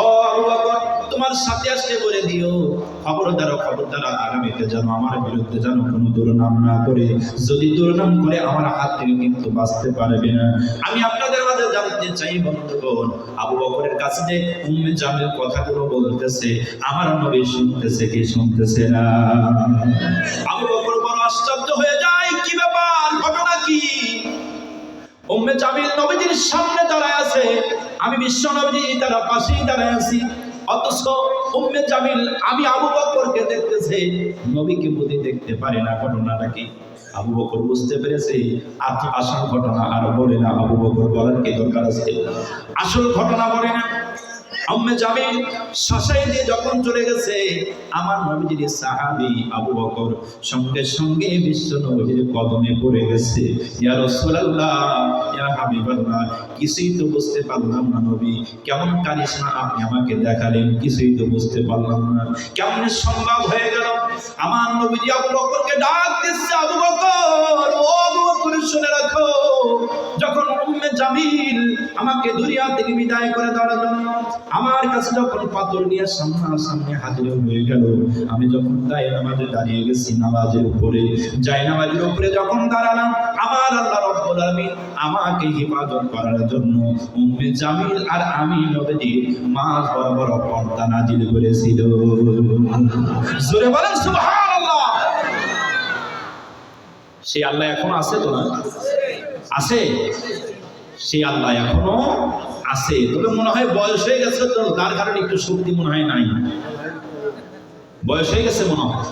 ও আবু বকর, তোমার সাথে আসলে বলে দিও, খবরদার আগামীতে যেন আমার বিরুদ্ধে যেন কোনো দুর্নাম না করে। যদি দুর্নাম করে আমার হাত থেকে কিন্তু বাঁচতে পারবে না। আমি আপনাদের মাঝে জানতে চাই বন্ধুগণ, আবু বকরের কাছে যে উম্মে জামিল কথাগুলো বলতেছে, আমার নবী শুনতেছে কি শুনতেছে না? আবু বকর বড় আশ্চর্য হয়ে যায়, কি ব্যাপার, ঘটনা কি? উম্মে জামিল নবীজির সামনে দাঁড়ায় আছে, আমি বিশ্ব নবীজি তার পাশেই দাঁড়ায় আছি। অথচ উম্মে জামিল আমি আবু বকরকে দেখতেছে, নবীকে বুঝি দেখতে পারে না। ঘটনাটা কি? আবু বকর বুঝতে পেরেছে আসল ঘটনা আর বলে না। আবু বকর বলার কি দরকার আছে? আসল ঘটনা বলে না। উম্মে জামিল শাসাই দিয়ে যখন চলে গেছে, আমার নবীজির সাহাবী আবু বকর সঙ্গে সঙ্গে বিশ্ব নবীর কদমে পড়ে গেছে। ইয়া রাসূলুল্লাহ, ইয়া হাবিবাল্লাহ, কিছুই তো বুঝতে পারলাম না নবী, কেমন কারিশমা আপনি আমাকে দেখালেন, কিছুই তো বুঝতে পারলাম না, কেমন সম্ভব হয়ে গেল। আমার নবীজি আবু বকরকে ডাক দিচ্ছে, আবু বকর, ও আবু বকর শুনে রাখো, যখন উম্মে জামিল আমাকে দুনিয়া থেকে বিদায় করে দেওয়ার জন্য আমার কাছে যখন পাথর নিয়ে সামনে হাজির হয়ে গেল, আমি যখন নামাজে দাঁড়িয়ে গেছি, নামাজের উপরে নামাজের উপরে যখন দাঁড়ালাম, আমার আল্লাহ রাব্বুল আলামিন আমাকে হেফাজত করার জন্য উম্মে জামিল আর আমি নবীজি মাঝ বরাবর পর্দা নাজিল করেছিল। জোরে বলেন সুবহানাল্লাহ। সেই আল্লাহ এখনো আছে তো না? আছে, সেই আল্লাহ এখনো আছে। তবে মনে হয় বয়স হয়ে গেছে তো, তার কারণে একটু শক্তি মনে হয় নাই, বয়স হয়ে গেছে মনে হয়।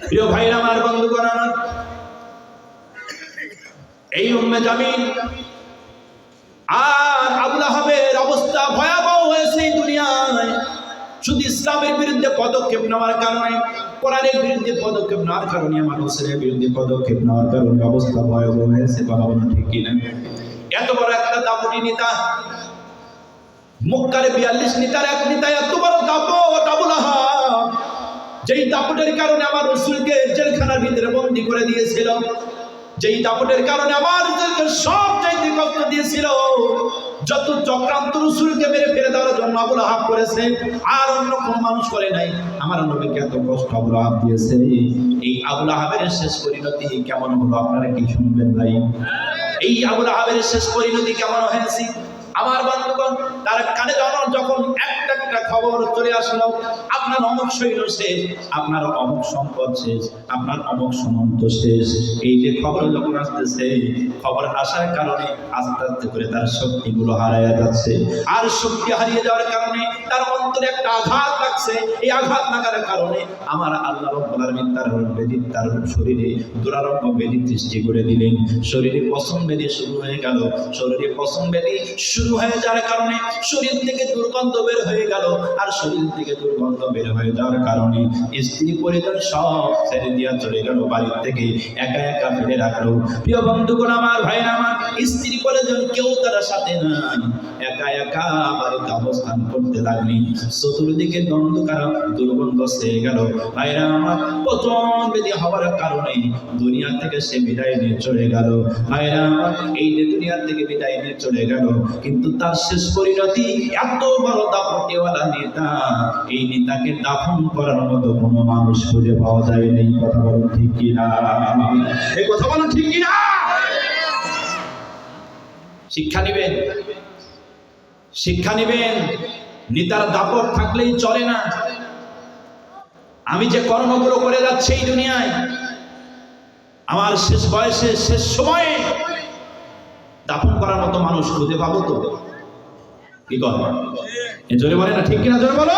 প্রিয় ভাইরা আমার, বন্ধুগণ আমার, এই উম্মে জামিল আর আবু লাহাবের অবস্থা ভয়াবহ হয়েছে এই দুনিয়ায়। শুধু ইসলামের বিরুদ্ধে পদক্ষেপ নেওয়ার কারণে, কোরআনের বিরুদ্ধে পদক্ষেপ নেওয়ার কারণে, আমার হোসেনের বিরুদ্ধে পদক্ষেপ নেওয়ার কারণে অবস্থা ভয়াবহ হয়েছে। কথা বলা ঠিক কিনা? এত বড় একটা দাপুটি নেতা, মক্কার 42 নেতার এক নেতা, এত বড় দাপট আবু লাহাব, যেই দাপটের কারণে আমার রাসূলকে জেলখানার ভিতরে বন্দী করে দিয়েছিল, যেই দাপটের কারণে আমার রাসূলকে সব চাইতে কষ্ট দিয়েছিল, যত চক্রান্ত রাসূলকে মেরে ফেলে দেওয়ার জন্য আবু লাহাব করেছে, আর অন্য কোন মানুষ করে নাই। আমার নবীকে এত কষ্ট আবু লাহাব দিয়েছে। এই আবু লাহাবের শেষ পরিণতি কেমন হলো আপনারা কি শুনবেন ভাই? এই আবু লাহাবের শেষ পরিণতি কেমন হয়েছে আমার বন্ধুগণ? তার কানে যখন একটা খবর চলে আসলো, আপনার অমুক সৈন্য শেষ, আপনার অমুক সম্পদ শেষ, আপনার অমুক সমন্ত শেষ, এই যে খবর যখন আসতেছে, খবর আসার কারণে আস্তে আস্তে করে তার শক্তিগুলো হারিয়ে যাচ্ছে। আর শক্তি হারিয়ে যাওয়ার কারণে তার অন্তরে একটা আঘাত লাগছে। এই আঘাত লাগার কারণে আমার আল্লাহ রাব্বুল আলামিন তার শরীরে দুরারোগ্য ব্যাধি সৃষ্টি করে দিলেন। শরীরে পশম ব্যাধি শুরু হয়ে গেল। শরীরে পশম ব্যাধি শুরু হয়ে যাওয়ার কারণে শরীর থেকে দুর্গন্ধ বের হয়ে গেল। আর শরীর থেকে দুর্গন্ধ বের হয়ে যাওয়ার কারণে স্ত্রী পরিজন সব ছেড়ে দিয়া চলে গেল, বাড়ির থেকে একা একা ফেলে রাখলো। প্রিয় বন্ধুগণ আমার, ভাইরা আমার, স্ত্রী পরিজন কেউ তার সাথে নাই, একা একা বাড়িতে অবস্থান করতে লাগলেন। চতুর্দিকে দ্বন্দ্বকার দুর্গন্ধ ছেয়ে গেল। ভাইরা আমার, পচন ব্যাধি হওয়ার কারণে দুনিয়া থেকে সে বিদায় নিয়ে চলে গেল। ভাইরা আমার, এই যে দুনিয়া থেকে বিদায় নিয়ে চলে গেল, কিন্তু তার শেষ পরিণতি এত বড় দাপটেওয়ালা নেতা, এই নেতাকে দাফন করার মতো কোনো মানুষ খুঁজে পাওয়া যায় না। এই কথা বলুন ঠিক কিনা? এই কথা বলুন ঠিক কিনা? শিক্ষা নিবেন, শিক্ষা নিবেন। নেতার দাপট থাকলেই চলে না। আমি যে কর্মগুলো করে যাচ্ছি এই দুনিয়ায়, আমার শেষ বয়সে, শেষ সময়ে দাফন করার মতো মানুষ খুঁজে পাবো তো? কি কথা? জোরে বলে না ঠিক কিনা? জোরে বলো।